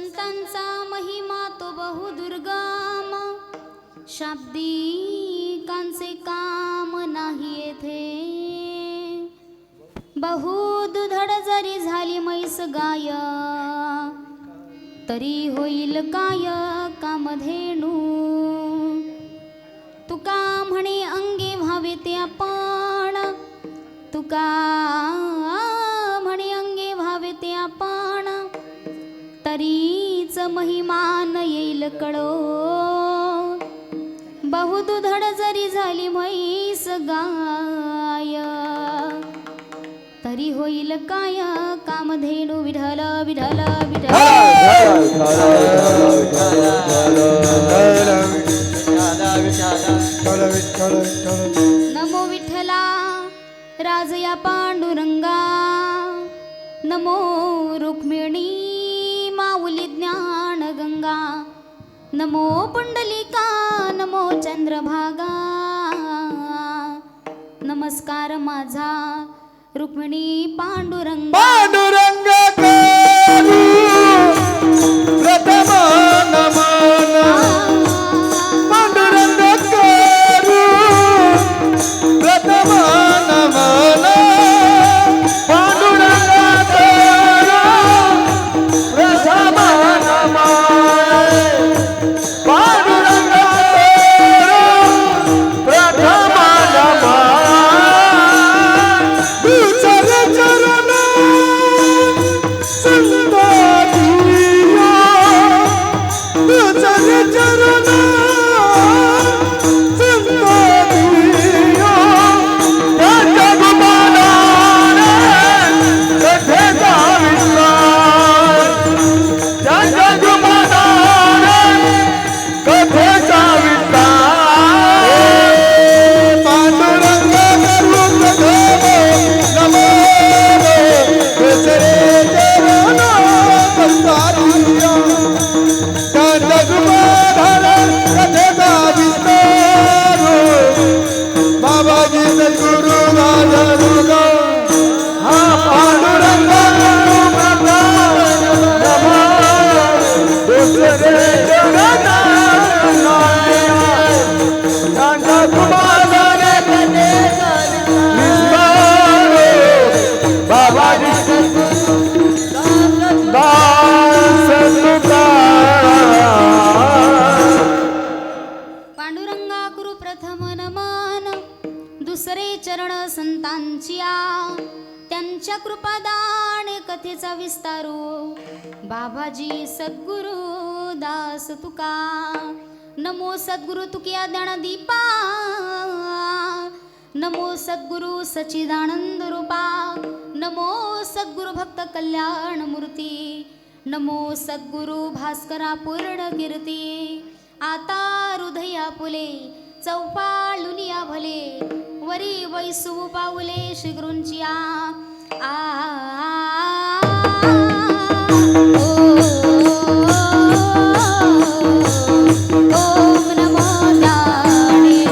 संतांचा महिमा तो बहुदुर्गम, शाब्दिकांचे काम नाही येथे. बहुदुधड जरी झाली म्हैस गाय, तरी होईल काय कामधेनू. तुका म्हणे अंगे व्हावे ते आपण, तुका म्हणे अंगे व्हावे ते आपण, तरीच महिमान येईल कळो. बहुदुधड जरी झाली म्हैस गाय, तरी होईल काय कामधेनू. विठ्ठल विठ्ठल विठ्ठल नमो विठ्ठला राजया पांडुरंगा, नमो रुक्मिणी माऊली ज्ञान गंगा, नमो पुंडलिका नमो चंद्रभागा. नमस्कार माझा रुक्मिणी पांडुरंगा. पांडुरंग करू प्रथम नमन, पांडुरंग करू प्रथम नमन, पांडुरंग करू प्रथम नमन, पांडुरंग करू प्रथम नमन. पांडुरंगा गुरु प्रथम नमन, दुसरे चरण संतांचिया, त्यांच्या कृपादान कथेचा विस्तारू. बाबाजी सद्गुरु दास तुका, नमो सद्गुरु तुकिया ज्ञानदीपा, नमो सद्गुरु सच्चिदानंद रूपा, नमो सद्गुरु भक्त कल्याण मूर्ती, नमो सद्गुरु भास्करा पूर्ण कीर्ती. आता हृदया फुले चौपाळुनिया भले, वरी वैसू पाऊले श्रीगुरूंचिया. ओम नमो ज्ञानेश्वरा.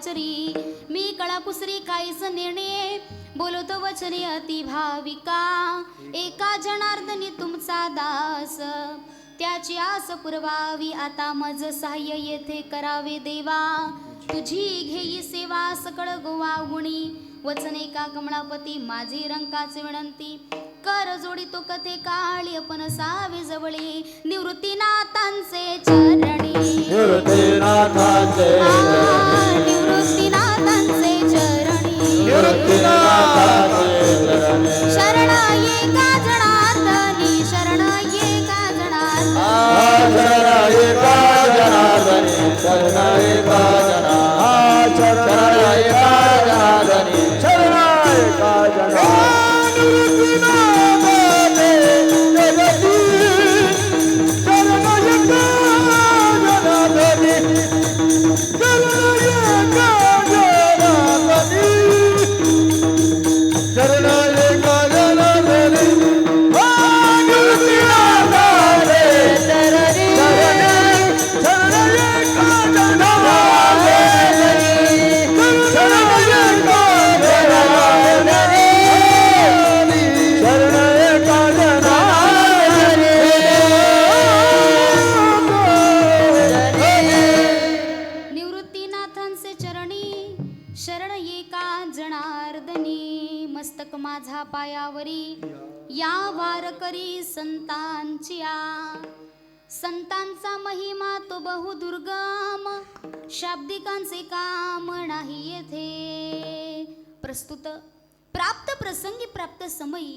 वाचरी मी कळाकुसरी काहीच निर्णय बोलतो वचने अति भाविका एका जनार्दनी तुमचा दास त्याची आस पुरवावी आता मज सहाय्य येथे करावे देवा तुझी घेई सेवा सकळ गोवा गुणी वचने का कमळापती माझी रंकाचे विनंती कर जोडी तो कथे काळी आपण सावे जवळे निवृत्तीनाथांचे चरणी निवृत्तीनाथांचे निवृत्तीनाथांचे चरणी निवृत्तीनाथांचे चरणी शरणाये का जनार्दनी शरणाये का जनार्दनी शरणाये का जनार्दनी शरणाये का जनार्दनी शरणाये का जनार्दनी शरणाये का जनार्दनी माझा पायावरी या वारकरी संतांच्या संतांचा महिमा तो बहु दुर्गम शाब्दिकांचे काम नाही येथे प्रस्तुत प्राप्त प्रसंगी प्राप्त समयी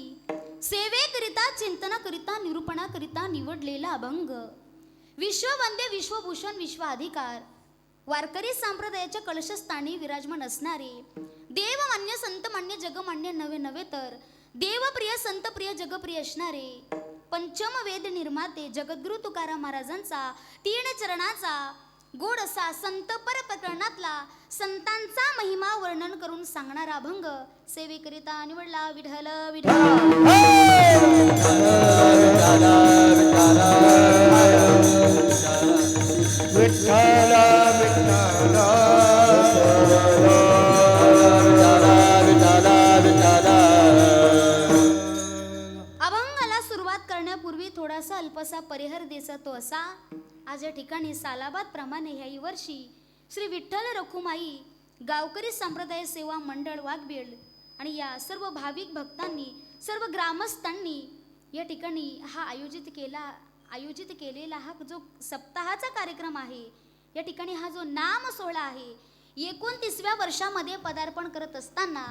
सेवेकरिता चिंतनाकरिता निरूपणाकरिता निवडलेला अभंग विश्ववंद्य विश्वभूषण विश्वाधिकार वारकरी संप्रदायाच्या कलशस्थानी विराजमान असणारे देवमान्य संतमान्य जगमान्य नवे नव्हे तर देवप्रिय संतप्रिय जगप्रिय असणारे पंचम वेद निर्माते जगद्गुरु तुकाराम महाराजांचा 3 चरणाचा गोड असा संतपर प्रकरणातला संतांचा महिमा वर्णन करून सांगणारा अभंग सेवेकरिता निवडला विठ्ठल अभंगाला सुरुवात करण्यापूर्वी थोडासा अल्पसा परिहार द्यायचा तो असा आज या ठिकाणी सालाबाद प्रमाणे ह्याही वर्षी श्री विठ्ठल रखुमाई गावकरी संप्रदाय सेवा मंडळ वाघबीड आणि या सर्व भाविक भक्तांनी सर्व ग्रामस्थांनी या ठिकाणी हा आयोजित केलेला हा जो सप्ताहाचा कार्यक्रम आहे या ठिकाणी हा जो नाम सोहळा आहे 29व्या वर्षामध्ये पदार्पण करत असताना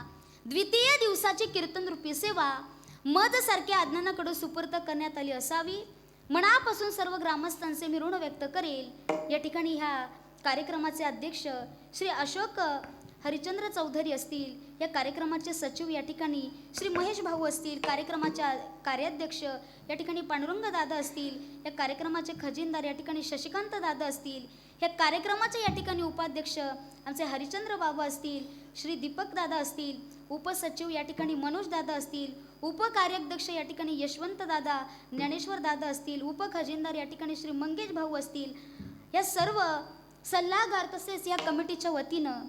द्वितीय दिवसाची कीर्तन रूपी सेवा मध सारख्या आज्ञानाकडे सुपूर्द करण्यात आली असावी मनापासून सर्व ग्रामस्थांचे मी ऋण व्यक्त करेल। या ठिकाणी ह्या कार्यक्रमाचे अध्यक्ष श्री अशोक हरिचंद्र चौधरी असतील, या कार्यक्रमाचे सचिव या ठिकाणी श्री महेश भाऊ असतील, कार्यक्रमाच्या कार्याध्यक्ष या ठिकाणी पांडुरंग दादा असतील, या कार्यक्रमाचे खजिनदार या ठिकाणी शशिकांत दादा असतील, या कार्यक्रमाचे या ठिकाणी उपाध्यक्ष आमचे हरिचंद्र बाबा असतील, श्री दीपक दादा असतील, उपसचिव या ठिकाणी मनोज दादा असतील, उपकार्याध्यक्ष या ठिकाणी यशवंत दादा ज्ञानेश्वर दादा असतील, उपखजिनदार या ठिकाणी श्री मंगेश भाऊ असतील, या सर्व सल्लागार तसेच या कमिटीच्या वतीनं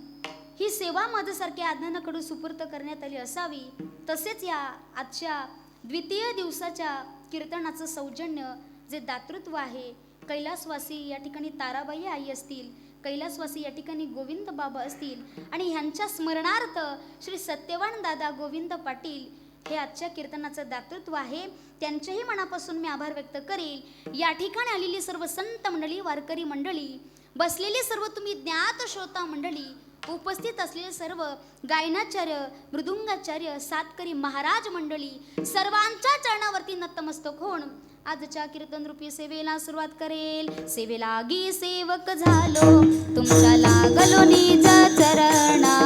ही सेवा माझ्यासारख्या आज्ञानाकडून सुपूर्द करण्यात आली असावी। तसेच या आजच्या द्वितीय दिवसाच्या कीर्तनाचं सौजन्य जे दातृत्व आहे कैलासवासी या ठिकाणी ताराबाई आई असतील, कैलासवासी या ठिकाणी गोविंद बाबा असतील आणि ह्यांच्या स्मरणार्थ श्री सत्यवान दादा गोविंद पाटील हे आजच्या कीर्तनाचं दातृत्व आहे। त्यांच्याही मनापासून मी आभार व्यक्त करेल। या ठिकाणी आलेली सर्व संत मंडळी, वारकरी मंडळी, बसलेली सर्व तुम्ही ज्ञात श्रोता मंडळी, उपस्थित असलेले सर्व गायनाचार्य, मृदुंगाचार्य, सातकरी महाराज मंडळी, सर्वांच्या चरणावरती नतमस्तक होऊन आजच्या कीर्तन रूपी सेवेला सुरुवात करेल। सेवेला गी सेवक झालो तुमच्या लागलो निज चरणा,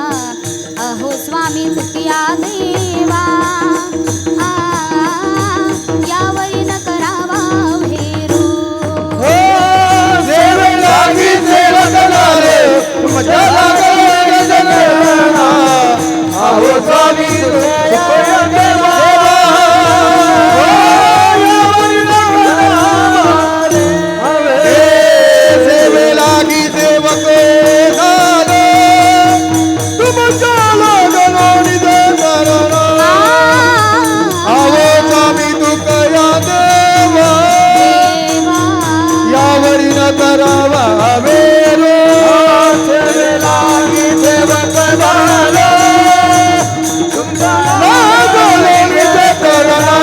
अहो स्वामी तुकिया देवा, यावरी न करावा भेरू। सेवेला गी सेवक झालो तुमच्या लागलो निज चरणा, अहो स्वामी तुकिया देवा, सेवेला गी सेवक झालो करावा मेरो सेवेला की सेवक झालो तुमच्या मागोले निज करणा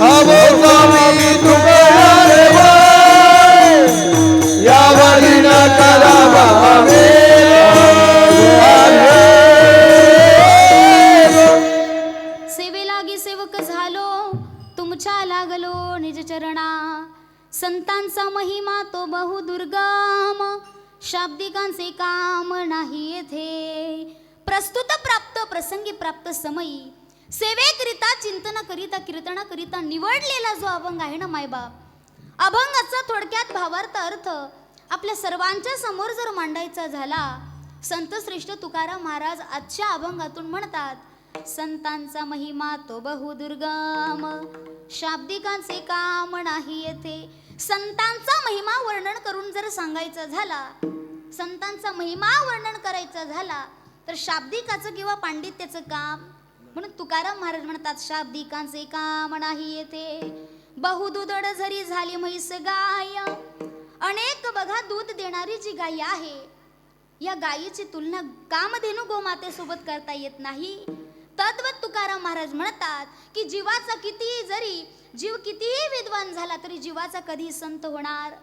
अहो स्वामी तुमच्या देवा या वडील करावा सेवेलागी सेवक झालो तुमच्या लागलो निज चरणा संतांचा महिमा तो बहु दुर्गम शाब्दिकांचे काम नाही येथे प्रस्तुत प्राप्त प्रसंगी प्राप्त समयी सेवेकरिता चिंतन करिता कीर्तना करिता निवडलेला जो अभंग आहे ना मायबाप अभंगाचा थोडक्यात भावार्थ अर्थ आपल्या सर्वांच्या समोर जर मांडायचा झाला संत श्रेष्ठ तुकाराम महाराज आजच्या अभंगातून म्हणतात संतांचा महिमा तो बहु दुर्गम शाब्दिकांचे काम नाही येथे संतांचा महिमा वर्णन करून जर सांगायचा झाला संतांचा महिमा वर्णन करायचा झाला तर शाब्दिकाचं किंवा पांडित्याचं काम म्हणून तुकाराम महाराज म्हणतात शाब्दिकांचे काम नाही येथे बहुदुधड झरी झाली म्हैस गाय अनेक बघा दूध देणारी जी गाय आहे या गायीची तुलना कामधेनू गोमातेसोबत करता येत नाही तद्वत तुकाराम महाराज म्हणतात की जीवाचा कितीही जरी जीव कितीही विद्वान झाला तरी जीवाचा कधी संत होणार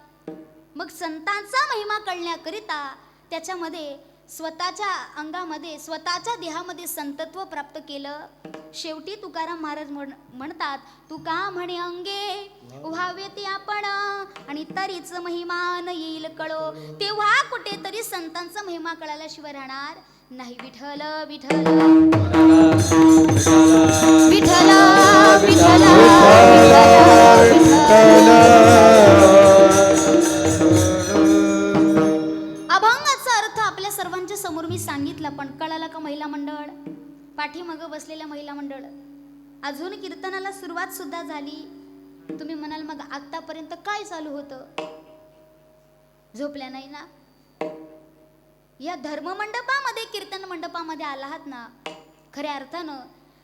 मग संतांचा महिमा कळण्याकरिता त्याच्यामध्ये स्वतःच्या अंगामध्ये स्वतःच्या देहामध्ये संतत्व प्राप्त केलं शेवटी तुकाराम महाराज म्हणतात तू का म्हणे अंगे व्हावे ते आपण आणि तरीच महिमान येईल कळो तेव्हा कुठेतरी संतांचा महिमा कळाल्याशिवाय राहणार नाही विठ्ठल विठ्ठल विठ्ठल विठ्ठल अभंगाचा अर्थ आपल्या सर्वांच्या समोर मी सांगितला पण कळाला का महिला मंडळ पाठीमागं बसलेल्या महिला मंडळ अजून कीर्तनाला सुरुवात सुद्धा झाली तुम्ही म्हणाल मग आतापर्यंत काय चालू होतं झोपल्या नाही ना या धर्म मंडपामध्ये कीर्तन मंडपामध्ये आलात ना खऱ्या अर्थानं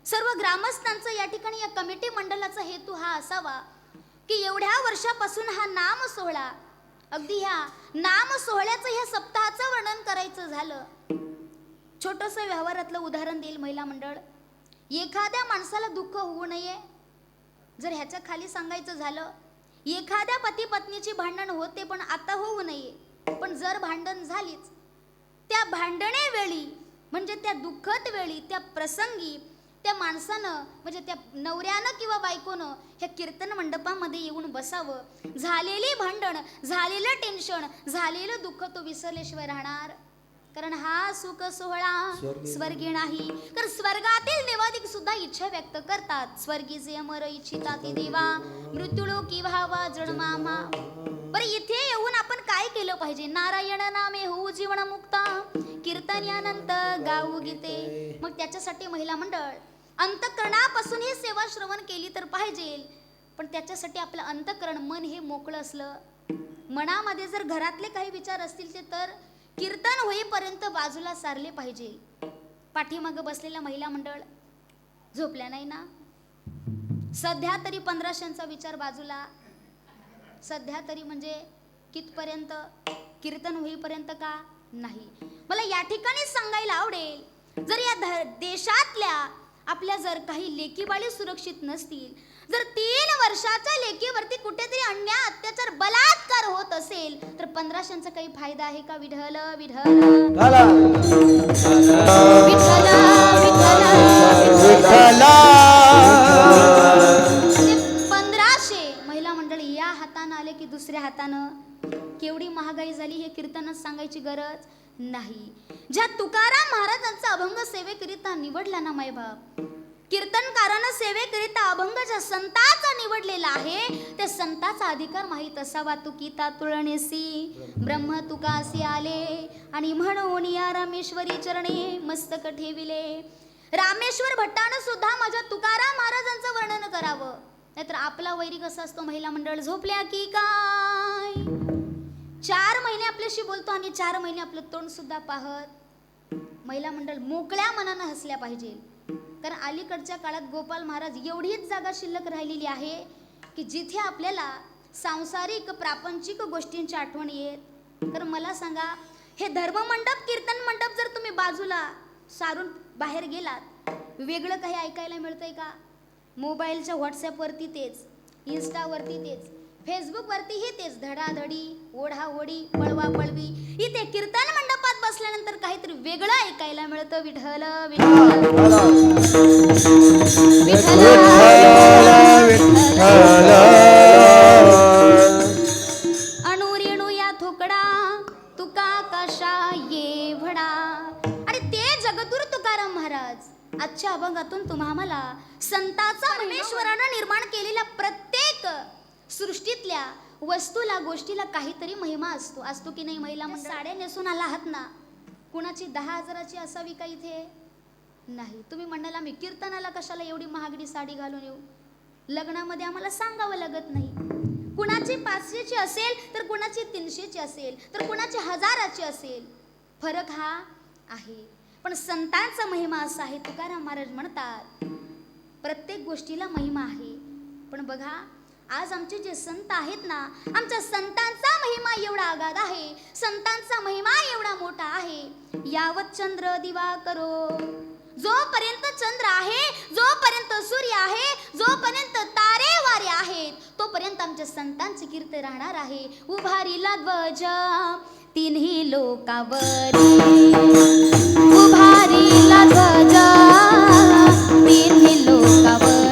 सर्व ग्रामस्थांचा या ठिकाणी या कमिटी मंडळाचा हेतू हा असावा की एवढ्या वर्षापासून हा नाम सोहळा अगदी ह्या नाम सोहळ्याचं ह्या सप्ताहाचं वर्णन करायचं झालं छोटंसं व्यवहारातलं उदाहरण देईल महिला मंडळ एखाद्या माणसाला दुःख होऊ नये जर ह्याच्या खाली सांगायचं झालं एखाद्या पती पत्नीची भांडण होते पण आता होऊ नये पण जर भांडण झालीच त्या भांडणे वेळी म्हणजे त्या दुःखद वेळी त्या प्रसंगी त्या माणसानं म्हणजे त्या नवऱ्यानं किंवा बायकोनं ह्या कीर्तन मंडपामध्ये येऊन बसावं झालेली भांडण झालेलं टेन्शन झालेलं दुःख तो विसरल्याशिवाय राहणार कारण हा सुख सोहळा स्वर्गी नाही तर स्वर्गातील देवादिक सुद्धा इच्छा व्यक्त करतात स्वर्गीचे अमर इच्छिता ते देवा मृत्यूलोकी व्हावा जन्मामा बरं इथे येऊन आपण काय केलं पाहिजे नारायण नामे होऊ जीवन मुक्ता कीर्तनानंत गाऊ गीते मग त्याच्यासाठी महिला मंडळ अंतःकरणापासून ही सेवा श्रवण केली तर पाहिजे पण त्याच्यासाठी आपलं अंतःकरण मन हे मोकळं असलं मनामध्ये जर घरातले काही विचार असतील ते तर कीर्तन होईपर्यंत बाजूला सारले पाहिजे पाठीमागं बसलेल्या महिला मंडळ झोपल्या नाही ना सध्या तरी 1500चा विचार बाजूला सध्या तरी म्हणजे कितपर्यंत कीर्तन होईपर्यंत का नाही मला या ठिकाणी सांगायला आवडेल जर या देशातल्या आपल्या जर काही लेकीबाळी सुरक्षित नसतील जर 3 वर्षाच्या लेकीवरती कुठेतरी अन्याय अत्याचार बलात्कार होत असेल तर 1500चा काही फायदा आहे का विठ्ठल विठ्ठल विठ्ठल विठ्ठल 1500 महिला मंडळी या हातानं आले की दुसऱ्या हातानं केवढी महागाई झाली हे कीर्तनात सांगायची गरज नाही ज्या तुकाराम महाराजांचा अभंग सेवेकरिता निवडला ना मायबाप कीर्तनकारानं सेवेकरिता अभंग ज्या संताचा निवडलेला आहे त्या संताचा अधिकार माहीत असावा तुकिता तुळणेसी ब्रह्म तुकासी आले आणि म्हणून या रामेश्वरी चरणे मस्तक ठेविले रामेश्वर भट्टानं सुद्धा माझ्या तुकाराम महाराजांचं वर्णन करावं नाहीतर आपला वैरी कसा असतो महिला मंडळ झोपल्या की काय 4 महिने आपल्याशी बोलतो आणि 4 महिने आपलं तोंड सुद्धा पाहत महिला मंडळ मोकळ्या मनानं हसल्या पाहिजे कारण अलीकडच्या काळात गोपाल महाराज एवढीच जागा शिल्लक राहिलेली आहे की जिथे आपल्याला सांसारिक प्रापंचिक गोष्टींची आठवण येत तर मला सांगा, हे धर्ममंडप कीर्तन मंडप जर तुम्ही बाजूला सारून बाहेर गेलात, वेगळं काही ऐकायला मिळतंय का? मोबाईलच्या व्हॉट्सॲपवरती तेच, इन्स्टावरती तेच, फेसबुकवरतीही तेच, धडाधडी, ओढाओढी, पळवापळवी. इथे कीर्तन मंडपात बसल्यानंतर काहीतरी वेगळं ऐकायला मिळतं. विठ्ठल विठ्ठल विठ्ठल अणुरेणू या थोकडा तुका कशा येवढा. आणि ते जगद्गुरु तुकाराम महाराज आजच्या अभंगातून तुम्हाला संताचा परमेश्वरानं निर्माण केलेल्या प्रत्येक सृष्टीतल्या वस्तूला गोष्टीला काहीतरी महिमा असतो. असतो की नाही? महिला साड्या नेसून आला आहात ना, कुणाची 10,000ची असावी का इथे? नाही. तुम्ही म्हणाल आम्ही कीर्तनाला कशाला एवढी महागडी साडी घालून येऊ? लग्नामध्ये आम्हाला सांगावं लागत नाही. कुणाची 500ची असेल तर कुणाची 300ची असेल तर कुणाची 1000ची असेल. फरक हा आहे. पण संतांचा महिमा असा आहे. तुकाराम महाराज म्हणतात प्रत्येक गोष्टीला महिमा आहे. पण बघा, आज आमचे जे संत आहेत ना, आमच्या संतांचा महिमा एवढा अगाध आहे, संतांचा महिमा एवढा मोठा आहे. यावत चंद्र दिवा करो, जोपर्यंत चंद्र आहे, जोपर्यंत सूर्य आहे, जोपर्यंत तारे वारे आहेत, तोपर्यंत आमच्या संतांचे कीर्तन राहणार आहे. उभारीला ध्वज तिन्ही लोकावरी, उभारीला ध्वज तिन्ही लोकावरी.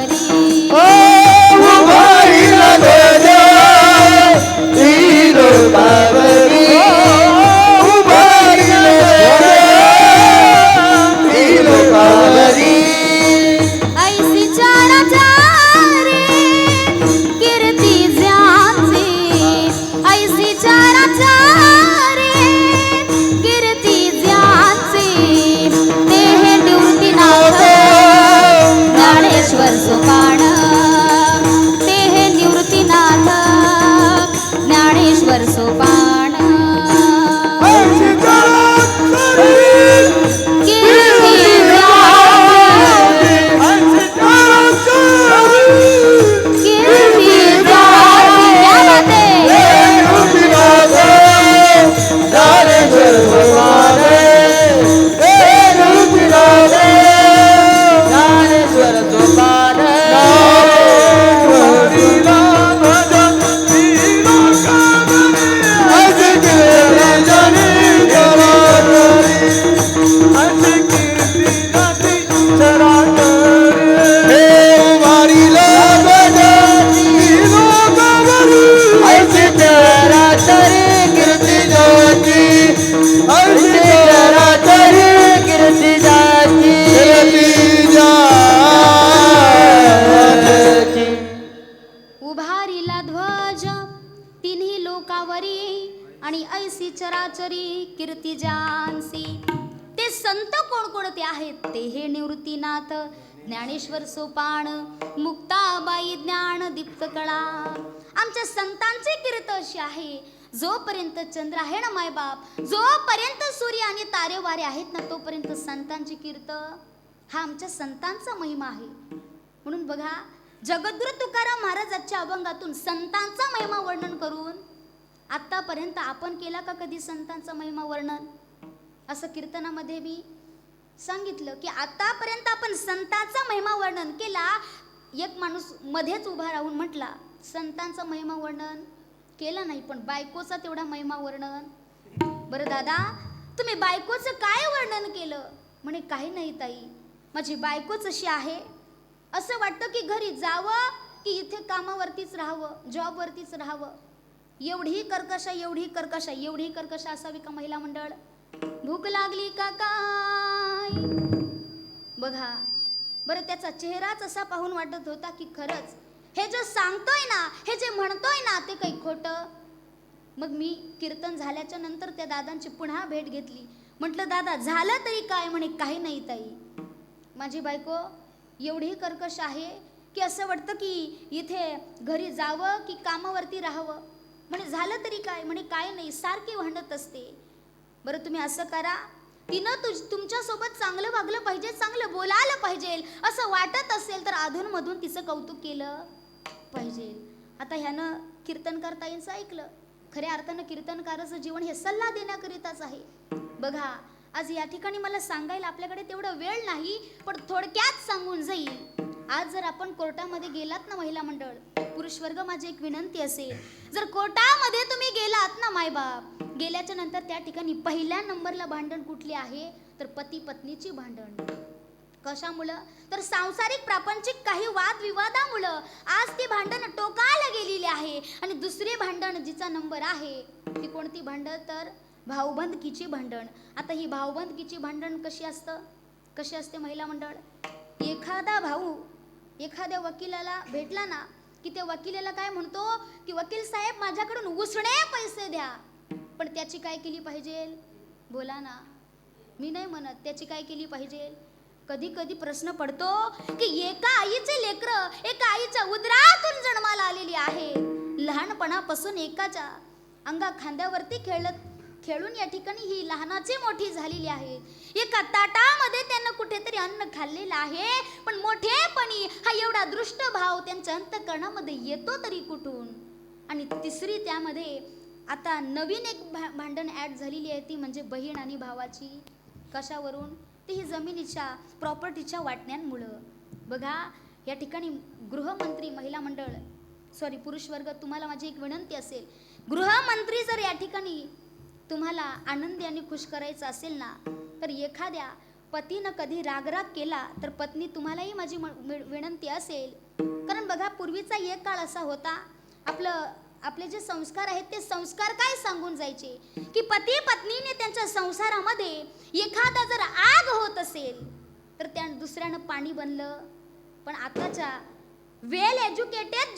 आणि ऐसी चराचरी कीर्ती जानसी. ते संत कोणकोणते आहेत? ते हे निवृत्तीनाथ, ज्ञानेश्वर सोपान, मुक्ताबाई, ज्ञान दीप्त कळा. आमच्या संतांची कीर्त अशी आहे, जोपर्यंत चंद्र आहे ना मायबाप, जोपर्यंत सूर्य आणि तारे वारे आहेत ना, तोपर्यंत संतांची कीर्त हा आमच्या संतांचा महिमा आहे. म्हणून बघा, जगद्गुरु तुकाराम महाराजांच्या अभंगातून संतांचा महिमा वर्णन करून आतापर्यंत आपण केला का कधी संतांचा महिमा वर्णन? असं कीर्तनामध्ये मी सांगितलं की आतापर्यंत आपण संतांचा महिमा वर्णन केला. एक माणूस मध्येच उभा राहून म्हटला संतांचा महिमा वर्णन केला नाही, पण बायकोचा तेवढा महिमा वर्णन. बरं दादा, तुम्ही बायकोचं काय वर्णन केलं? म्हणे काही नाही ताई, माझी बायकोच अशी आहे, असं वाटतं की घरी जावं की इथे कामावरतीच राहावं, जॉबवरतीच राहावं. एवढी कर्कशा, एवढी कर्कशा, एवढी कर्कशा असावी का महिला मंडळ? भूक लागली का काय? बघा बरं, त्याचा चेहराच असा पाहून वाटत होता की खरंच हे जो सांगतोय ना, हे जे म्हणतोय ना, ते काही खोटं. मग मी कीर्तन झाल्याच्या नंतर त्या दादांची पुन्हा भेट घेतली. म्हटलं दादा झालं तरी काय? म्हणे काही नाही ताई, माझी बायको एवढी कर्कश आहे की असं वाटतं की इथे घरी जावं की कामावरती राहावं. म्हणे झालं तरी काय? म्हणे काय नाही, सारखी भांडत असते. बरं तुम्ही असं करा, तिनं तुमच्यासोबत चांगलं वागलं पाहिजे, चांगलं बोलायला पाहिजे असं वाटत असेल तर अधूनमधून तिचं कौतुक केलं पाहिजे. आता ह्यानं कीर्तनकार ताईंचं ऐकलं. खऱ्या अर्थानं कीर्तनकाराचं जीवन हे सल्ला देण्याकरिताच आहे. बघा, आज या ठिकाणी मला सांगायला आपल्याकडे तेवढं वेळ नाही, पण थोडक्यात सांगून जाईल. आज जर आपण कोर्टामध्ये गेलात ना महिला मंडळ, पुरुष वर्ग, माझी एक विनंती असेल, जर कोर्टामध्ये तुम्ही गेलात ना मायबाप, गेल्याच्या नंतर त्या ठिकाणी पहिल्या नंबरला भांडण कुठली आहे तर पती पत्नीची भांडण. कशामुळं तर सांसारिक प्रापंचिक काही वादविवादामुळं आज ती भांडण टोकाला गेलेली आहे. आणि दुसरी भांडण जिचा नंबर आहे ती कोणती भांडण तर भाऊबंदकीची भांडण. आता ही भाऊबंदकीची भांडण कशी असते महिला मंडळ? एखादा भाऊ एखाद्या वकिलाला भेटला ना की त्या वकिलाला काय म्हणतो की वकील साहेब माझ्याकडून उसणे पैसे द्या, पण त्याची काय केली पाहिजे? बोला ना, मी नाही म्हणत. त्याची काय केली पाहिजे? कधी कधी प्रश्न पडतो की एका आईचे लेकरं एका आईच्या उदरातून जन्माला आलेली आहे. लहानपणापासून एकाच्या अंगा खांद्यावरती खेळून या ठिकाणी ही लहानाची मोठी झालेली आहे. एका ताटामध्ये त्यांना कुठेतरी अन्न खाल्लेलं आहे, पण मोठेपणी हा एवढा दृष्ट भाव त्यांच्या अंतःकरणामध्ये येतो तरी कुठून? आणि तिसरी त्यामध्ये आता नवीन एक भांडण ऍड झालेली आहे, ती म्हणजे बहीण आणि भावाची. कशावरून? ती ही जमिनीच्या प्रॉपर्टीच्या वाटण्यांमुळं. बघा, या ठिकाणी गृहमंत्री महिला मंडळ पुरुष वर्ग, तुम्हाला माझी एक विनंती असेल, गृहमंत्री जर या ठिकाणी तुम्हाला आनंदी आणि खुश करायचं असेल ना, तर एखाद्या पतीनं कधी रागराग केला तर पत्नी तुम्हालाही माझी विनंती असेल, कारण बघा पूर्वीचा एक काळ असा होता, आपले जे संस्कार आहेत ते संस्कार काय सांगून जायचे की पती पत्नीने त्यांच्या संसारामध्ये एखादा जर आग होत असेल तर त्या दुसऱ्यानं पाणी बनलं. पण आताच्या वेल एज्युकेटेड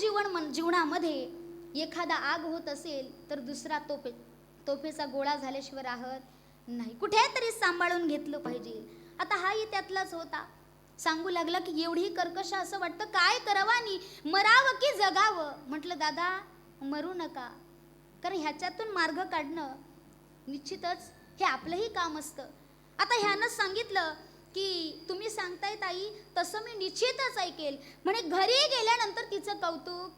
जीवनामध्ये एखादा आग होत असेल तर दुसरा तोफेचा गोळा झाल्याशिवाय राहत नाही. कुठेतरी सांभाळून घेतलं पाहिजे. आता हाही त्यातलाच होता. सांगू लागला की एवढी कर्कश, असं वाटतं काय करावं आणि मरावं की जगावं. म्हटलं दादा, मरू नका, कारण ह्याच्यातून मार्ग काढणं निश्चितच हे आपलंही काम असतं. आता ह्यानं सांगितलं की तुम्ही सांगताय ताई, तसं मी निश्चितच ऐकेल. म्हणे घरी गेल्यानंतर तिचं कौतुक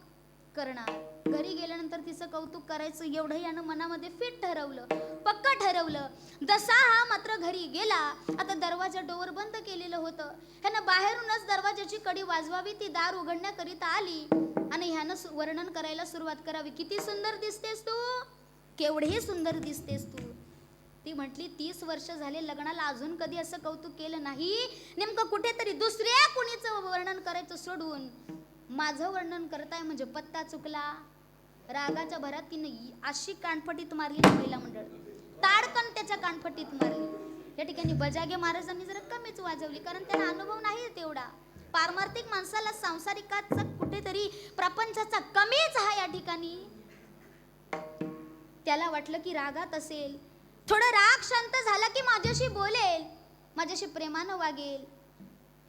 करणार. घरी गेल्यानंतर तिचं कौतुक करायचं एवढं यानं मनामध्ये फिट ठरवलं, पक्का ठरवलं. जसा हा मात्र घरी गेला, आता दरवाजा डोअर बंद केलेलं होतं, ह्यानं बाहेरूनच दरवाजाची कडी वाजवावी, ती दार उघडण्याकरिता आली आणि ह्यानं वर्णन करायला सुरुवात करावी. किती सुंदर दिसतेस तू, केवढी सुंदर दिसतेस तू. ती म्हटली 30 वर्ष झाले लग्नाला, अजून कधी असं कौतुक केलं नाही. नेमकं कुठेतरी दुसऱ्या कुणीचं वर्णन करायचं सोडून माझं वर्णन करताय म्हणजे पत्ता चुकला. रागाच्या भरात तिनं अशी कानफटीत मारली महिला मंडळ, ताडकन त्याच्या कानफटीत मारली. या ठिकाणी बजागे महाराजांनी जरा कमीच वाजवली, कारण त्यांना अनुभव नाही तेवढा. पारमार्थिक माणसाला सांसारिकाचा कुठेतरी प्रपंचाचा कमीच हा या ठिकाणी. त्याला वाटलं की रागात असेल, थोडं राग शांत झाला की माझ्याशी बोलेल, माझ्याशी प्रेमानं वागेल.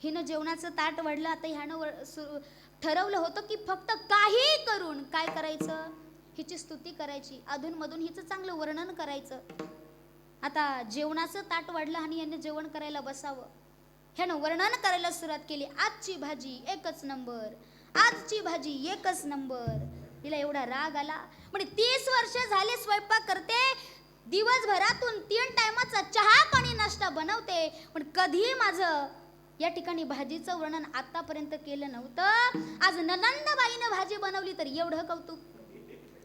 हिनं जेवणाचं ताट वाढलं. आता ह्यानं ठरवलं होतं की फक्त काही करून काय करायचं, हिची स्तुती करायची, अधूनमधून हिचं चांगलं वर्णन करायचं. आता जेवणाचं ताट वाढलं आणि याने जेवण करायला बसावं. ह्यानं वर्णन करायला सुरुवात केली. आजची भाजी एकच नंबर, आजची भाजी एकच नंबर. तिला एवढा राग आला. म्हणजे 30 वर्ष झाले स्वयंपाक करते, दिवसभरातून 3 टायमाचा चहा पाणी नाश्ता बनवते, पण कधी माझं या ठिकाणी भाजीचं वर्णन आतापर्यंत केलं नव्हतं. आज ननंदबाईनं भाजी बनवली तर एवढं कौतुक.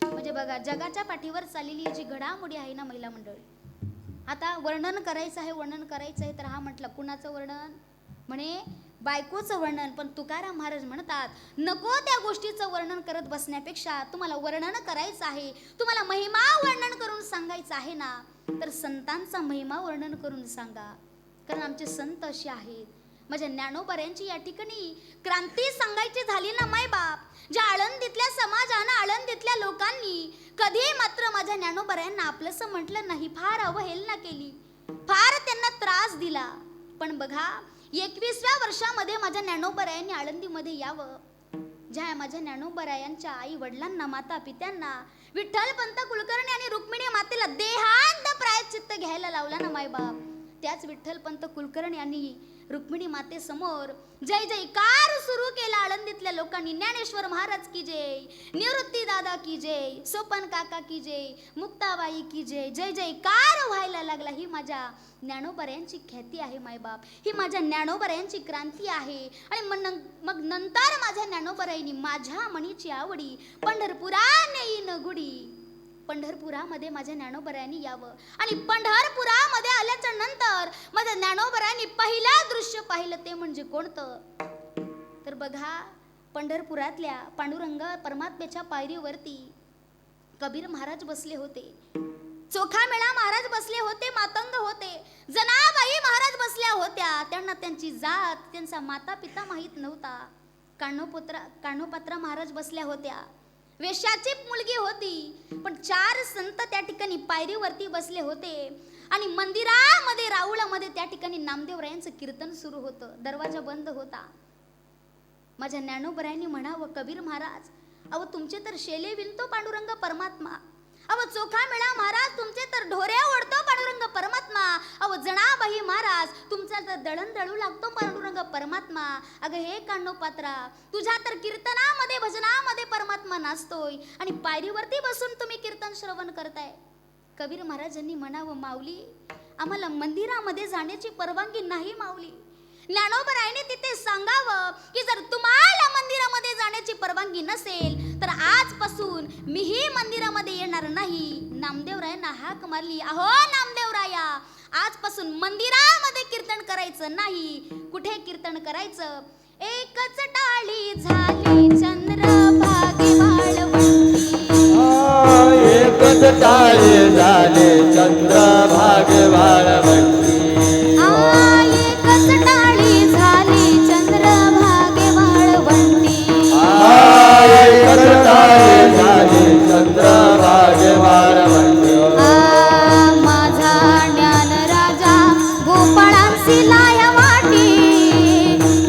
म्हणजे बघा, जगाच्या पाठीवर चाललेली जी घडामोडी आहे ना महिला मंडळ, आता वर्णन करायचं आहे तर हा म्हटलं कुणाचं वर्णन? म्हणे बायकोचं वर्णन. पण तुकाराम महाराज म्हणतात, नको त्या गोष्टीचं वर्णन करत बसण्यापेक्षा तुम्हाला वर्णन करायचं आहे, तुम्हाला महिमा वर्णन करून सांगायचं आहे ना, तर संतांचा महिमा वर्णन करून सांगा. कारण आमचे संत असे आहेत. माझ्या ज्ञानोबाऱ्यांची या ठिकाणी क्रांती सांगायची झाली ना मायबाप, ज्या आळंदीतल्या समाजानं, आळंदीतल्या लोकांनी कधी मात्र माझ्या ज्ञानोबाऱ्यांना आपलंसं म्हटलं नाही, फार अवहेलना केली, फार त्यांना त्रास दिला. पण बघा, 21व्या वर्षामध्ये माझ्या ज्ञानोबारायांनी आळंदीमध्ये यावं. ज्या माझ्या ज्ञानोबारायांच्या आई वडिलांना, माता पित्यांना, विठ्ठलपंत कुलकर्णी आणि रुक्मिणी मातेला देहांत प्रायश्चित्त घ्यायला लावला ना मायबाप, त्याच विठ्ठलपंत कुलकर्णी यांनी रुक्मिणी मातेसमोर जय जयकार सुरू केला. आळंदीतल्या लोकांनी ज्ञानेश्वर महाराज की जय, निवृत्ती दादा की जय, सोपन काका की जय, मुक्ताबाई की जय, जय जयकार व्हायला लागला. ही माझ्या ज्ञानोबऱ्यांची ख्याती आहे मायबाप, ही माझ्या ज्ञानोबऱ्यांची क्रांती आहे. आणि मग नंतर माझ्या ज्ञानोबराईनी माझ्या मनीची आवडी पंढरपुरा नेईन गुडी. पंढरपुरामध्ये माझ्या ज्ञानोबरायांनी यावं. आणि पंढरपुरामध्ये आल्याच्या नंतर माझ्या ज्ञानोबरायांनी पहिलं दृश्य पाहिलं ते म्हणजे कोणतं? तर बघा, पंढरपुरातल्या पांडुरंग परमात्म्याच्या पायरीवरती कबीर महाराज बसले होते, चोखामेळा महाराज बसले होते, मातंग होते, जनाबाई महाराज बसल्या होत्या. त्यांना त्यांची जात, त्यांचा माता पिता माहीत नव्हता. कान्होपात्रा महाराज बसल्या होत्या, वेश्याची मुलगी होती. पण 4 संत त्या ठिकाणी पायरीवरती बसले होते. आणि मंदिरामध्ये राऊळामध्ये त्या ठिकाणी नामदेवरायांचं कीर्तन सुरू होतं. दरवाजा बंद होता. माझ्या ज्ञानोबरायांनी म्हणावं, कबीर महाराज, अहो तुमचे तर शेले विणतो पांडुरंग परमात्मा, अहो चोखामेळा महाराज तुमचे तर ढोऱ्या ओढतो पांडुरंग परमात्मा, अहो जनाबाई महाराज तुमचा तर दळण दळू लागतो पांडुरंग परमात्मा. अगं हे कान्होपात्रा, तुझ्या तर कीर्तनामध्ये भजनामध्ये परमात्मा नाचतोय आणि पायरीवरती बसून तुम्ही कीर्तन श्रवण करताय. कबीर महाराजांनी म्हणावं, माऊली आम्हाला मंदिरामध्ये जाण्याची परवानगी नाही माऊली. ज्ञानोबरायाने तिथे सांगावं की जर तुम्हाला मंदिरामध्ये जाण्याची परवानगी नसेल तर आजपासून मीही मंदिरामध्ये येणार नाही. नामदेवरायांना हाक मारली, अहो नामदेवराया, आजपासून मंदिरामध्ये कीर्तन करायचं नाही. कुठे कीर्तन करायचं? एकच टाळी झाली चंद्रभागे वाळवंटी, एकच टाळी झाली चंद्रभागे वाळवंटी, एकच टाळी झाली चंद्रभागे वाळवंटी, एकच टाळी झाली चंद्रभागे वाळवंटी. माझा ज्ञान राजा गोपाळांसी लाया वाटी,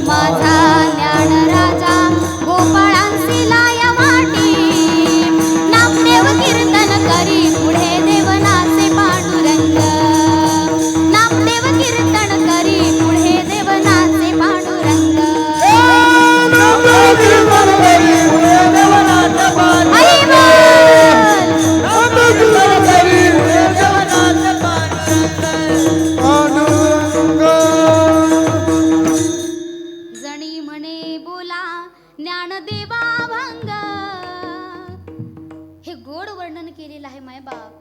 माझा ज्ञान राजा गोपाळांसी लाया वाटी. नामदेव कीर्तन करी पुढे देवनाचे पांडुरंग, नामदेव कीर्तन करी पुढे देवनाचे पांडुरंग. आई जणी म्हणे बोला ज्ञानदेवा भंग. हे गोड वर्णन केलेलं आहे मायबाप.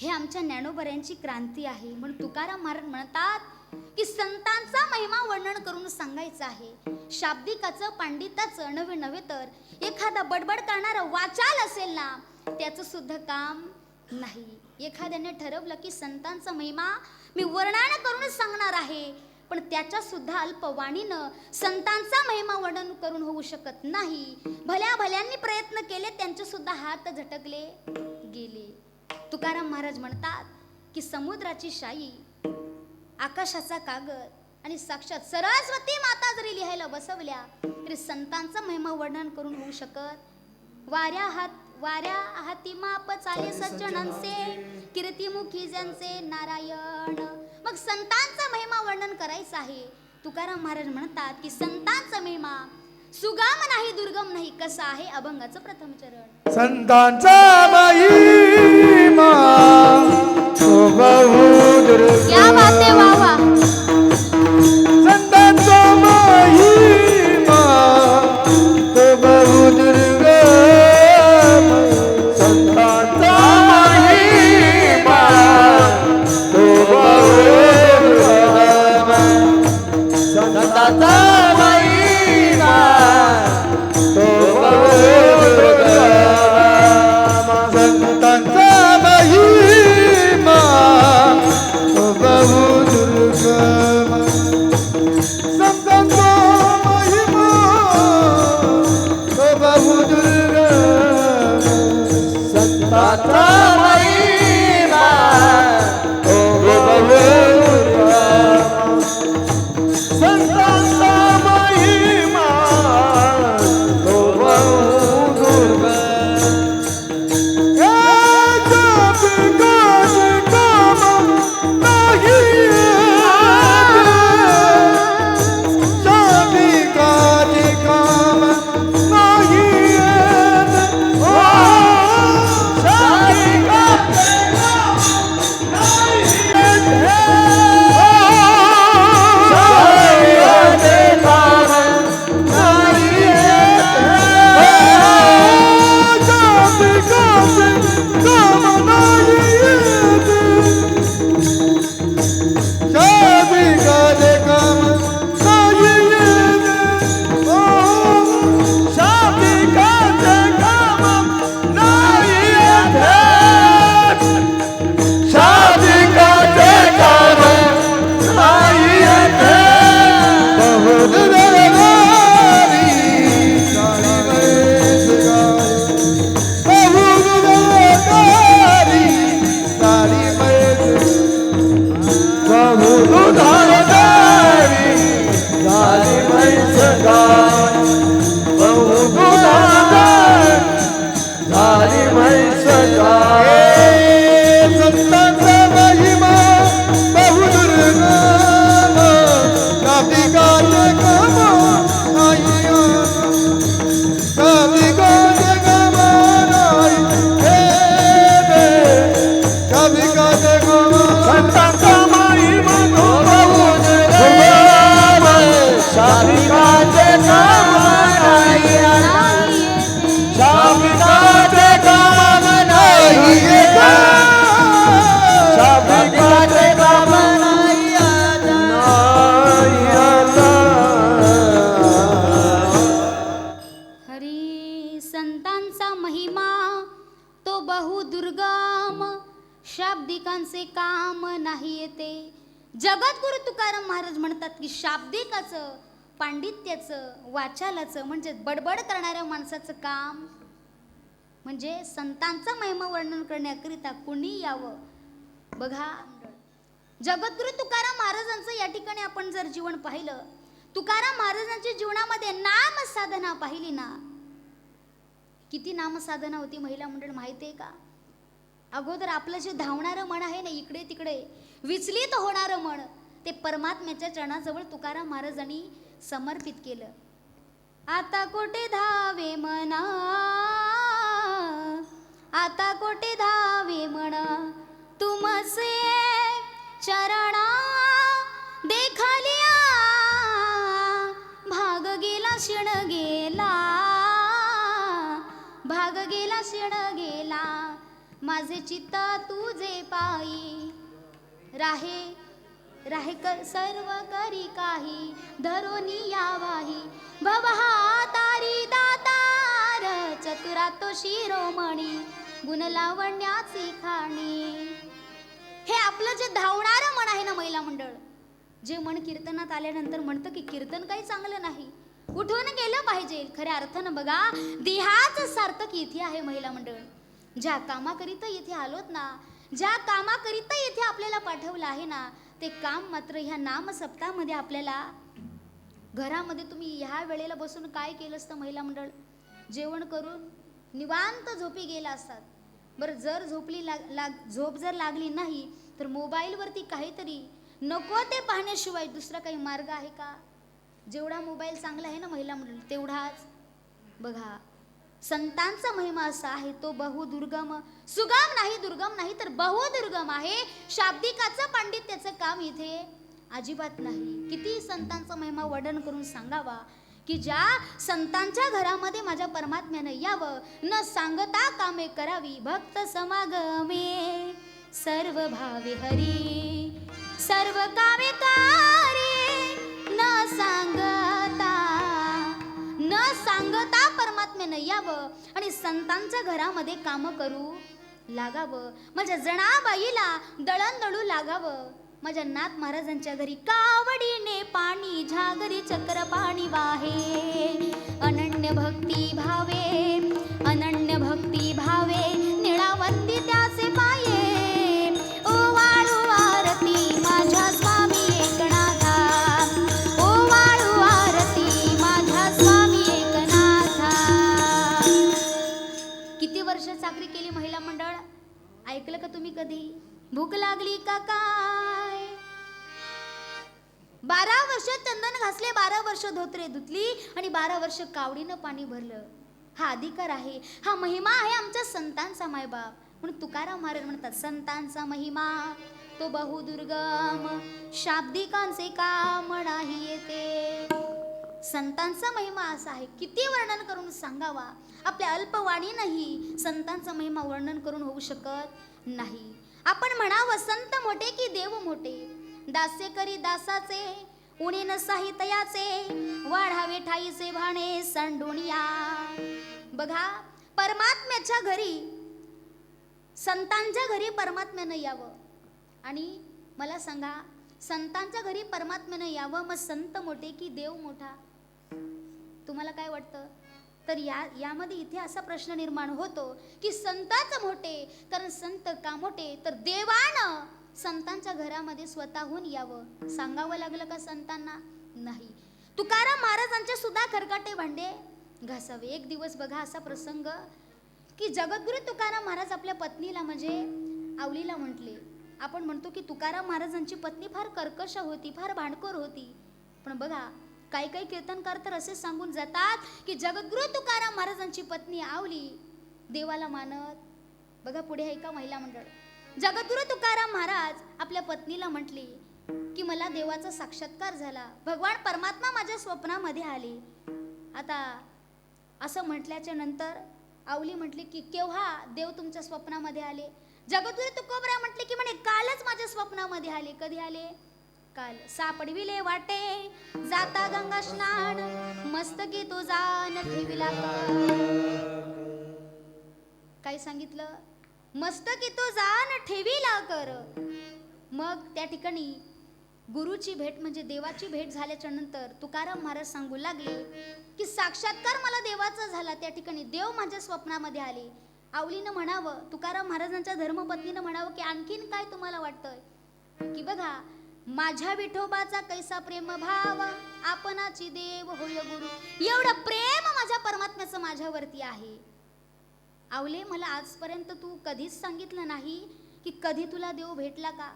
हे आमच्या ज्ञानोबऱ्यांची क्रांती आहे. म्हणून तुकाराम महाराज म्हणतात की संतांचा महिमा वर्णन करून सांगायचं आहे. शाब्दिकाचं पांडिताचं नव्हे तर एखादा बडबड करणारा वाचाल असेल ना, त्याचं सुद्धा काम नाही. एखाद्याने ठरवलं की संतांचा महिमा मी वर्णन करून सांगणार आहे, पण त्याच्या सुद्धा अल्पवाणीनं संतांचा महिमा वर्णन करून होऊ शकत नाही. भल्या भल्यांनी प्रयत्न केले, त्यांचे सुद्धा हात झटकले गेले. तुकाराम महाराज म्हणतात की समुद्राची शाई, आकाशाचा कागद आणि साक्षात सरस्वती माता जरी लिहायला बसवल्या तरी संतांचा महिमा वर्णन करून होऊ शकत. वाऱ्या हाती माप चाले सज्जनांचे, कीर्तिमुखी ज्यांचे नारायण. मग संतांचा महिमा वर्णन करायचं आहे. तुकाराम महाराज म्हणतात की संतांचा महिमा सुगम नाही दुर्गम नाही. कसा आहे? अभंगाचं प्रथम चरण. संतांचा महिमा तो बहु क्या बात आहे, वा वा. संतांचा महिमा तो बहु दुर्गम, संतांचा महिमा तो बहु दुर्गम, संतांचा महिमा तो बहु दुर्गम, संतांचा महिमा तो बहु दुर्गम, संतांचा महिमा तो बहु दुर्गम, संतांचा महिमा तो बहु दुर्गम, संतांचा महिमा तो बहु दुर्गम. हे संतांचा महिमा बहुदुर्गम शाब्दिकाचे काम नाही शाब्दिकाचे काम नाही हे शाब्दिकाचे काम संतांचा महिमा तो बहुदुर्गम शाब्दिकाचे काम नाही शाब्दिकाचे काम नाही शाब्दिकाचे काम नाही हरी संतांचा महिमा तो बहुदुर्गम शाब्दिकांचे काम नाही येते. जगद्गुरु तुकाराम महाराज म्हणतात की शाब्दिकाचं पांडित्याचं वाचालाचं म्हणजे बडबड करणाऱ्या माणसाचं काम म्हणजे संतांचा महिमा वर्णन करण्याकरिता कुणी यावं. बघा जगद्गुरु तुकाराम महाराजांचं या ठिकाणी आपण जर जीवन पाहिलं, तुकाराम महाराजांच्या जीवनामध्ये नाम साधना पाहिली ना, किती नाम साधना होती महिला मंडळ माहिती आहे का? अगोदर आपलं जे धावणारं मन आहे ना, इकडे तिकडे विचलित होणारं मन, ते परमात्म्याच्या चरणाजवळ तुकाराम महाराजांनी समर्पित केलं. आता कोठे धावे मना, आता कोठे धावे म्हणा, तुमसे चरणा देखलिया, भाग गेला क्षण गेला, भाग गेला क्षण गेला, माझे चित्त तुझे पायी, राहे राहे कर सर्व करी काही, धरोनी यावाही, भवहा तारी दातार, चतुरा तो शिरोमणी, गुण लावण्याची खाणी. हे आपलं जे धावणारं मन आहे ना महिला मंडळ, जे मन कीर्तनात आल्यानंतर म्हणतं की कीर्तन काही चांगलं नाही, उठून गेलं पाहिजे, खऱ्या अर्थानं बघा देहाच सार्थक इथे आहे महिला मंडळ. ज्या कामाकरिता इथे आलोत ना, ज्या कामाकरिता इथे आपल्याला पाठवलं आहे ना, ते काम मात्र ह्या नाम सप्ताहामध्ये आपल्याला घरामध्ये तुम्ही ह्या वेळेला बसून काय केलं असतं महिला मंडळ? जेवण करून निवांत झोपी गेला असतात. बरं जर झोप जर लागली नाही तर मोबाईलवरती काहीतरी नको ते पाहण्याशिवाय दुसरा काही मार्ग आहे का? जेवढा मोबाईल चांगला आहे ना महिला मंडळ तेवढाच. बघा संतांचा महिमा असा आहे तो बहुदुर्गम, सुगम नाही दुर्गम नाही तर बहुदुर्गम आहे. शाब्दिकाचं पांडित्याचं काम इथे अजिबात नाही. किती संतांचा महिमा वर्णन करून सांगावा की ज्या संतांच्या घरामध्ये माझ्या परमात्म्यानं यावं, न सांगता कामे करावी, भक्त समागमे सर्व भावे हरी, सर्व कामे करे, न सांगता परमात्म्यानं यावं आणि संतांच्या घरामध्ये काम करू लागावं. माझ्या जनाबाईला दळणदळू लागावं. माझ्या नाथ महाराजांच्या घरी कावडीने पाणी झागरी चक्र पाणी वाहे, अनन्य भक्ती भावे, अनन्य भक्ती भावे, निळावंती त्याचे पाये, ओवाळू आरती माझ्या स्वामी एकनाथा, ओवाळू आरती माझ्या स्वामी एकनाथा. किती वर्ष चाकरी केली महिला मंडळ? ऐकलं का तुम्ही कधी? भूक लागली का काय? 12 वर्ष चंदन घासले, 12 वर्ष धोत्रे धुतली आणि 12 वर्ष कावडीनं पाणी भरलं. हा अधिकार आहे, हा महिमा आहे आमच्या संतांचा मायबाप. म्हणून तुकाराम महाराज म्हणतात संतांचा महिमा तो बहुदुर्गम, शाब्दिकांचे काम नाही येते. संतांचा महिमा असा आहे, किती वर्णन करून सांगावा, आपल्या अल्पवाणीनंही संतांचा महिमा वर्णन करून होऊ शकत नाही. आपण म्हणावं संत मोठे की देव मोठे, दास्य करी दासाचे, उणीन साहित्याचे, वाढावे ठाईचे भाणे सांडुनिया. बघा परमात्म्याच्या घरी, संतांच्या घरी परमात्म्यानं यावं. आणि मला सांगा संतांच्या घरी परमात्म्यानं यावं, मग संत मोठे की देव मोठा? तुम्हाला काय वाटतं? तर यामध्ये इथे असा प्रश्न निर्माण होतो की संतच मोठे, कारण संत का मोठे? तर देवानं संतांच्या घरामध्ये स्वतःहून यावं. सांगावं लागलं का संतांना? नाही. तुकाराम महाराजांच्या सुद्धा खरकाटे भांडे घासावे. एक दिवस बघा असा प्रसंग की जगद्गुरु तुकाराम महाराज आपल्या पत्नीला म्हणजे आवलीला म्हटले. आपण म्हणतो की तुकाराम महाराजांची पत्नी फार कर्कश होती, फार भांडखोर होती. पण बघा काही काही कीर्तनकार तर असे सांगून जातात की जगद्गुरु तुकाराम महाराजांची पत्नी आवली देवाला मानत. बघा पुढे आहे का महिला मंडळ. जगद्गुरु तुकाराम महाराज आपल्या पत्नीला म्हटले की मला देवाचा साक्षात्कार झाला, भगवान परमात्मा माझ्या स्वप्नामध्ये आले. आता असं म्हटल्याच्या नंतर आवली म्हटली की केव्हा देव तुमच्या स्वप्नामध्ये आले. जगद्गुरु तुकोबरा म्हटले की म्हणे कालच माझ्या स्वप्नामध्ये आले. कधी आले? काल. सापडविले वाटे जाता गंगा स्नान, मस्तकी तो जान ठेविला. काय सांगितलं? मस्तकी तो जान ठेविला कर. मग त्या ठिकाणी गुरुची भेट म्हणजे देवाची भेट झाल्याच्या नंतर तुकाराम महाराज सांगू लागले की साक्षात्कार मला देवाचा झाला. त्या ठिकाणी देव माझ्या स्वप्नामध्ये आले. आवलीनं म्हणावं, तुकाराम महाराजांच्या धर्मपत्नीनं म्हणावं की आणखीन काय तुम्हाला वाटतंय की बघा माझ्या विठोबाचा कैसा प्रेम भाव, आपणाची देव होय गुरु. एवढं प्रेम माझ्या परमात्म्याचं माझ्यावरती आहे. आवले मला आजपर्यंत तू कधीच सांगितलं नाही की कधी तुला देव भेटला का.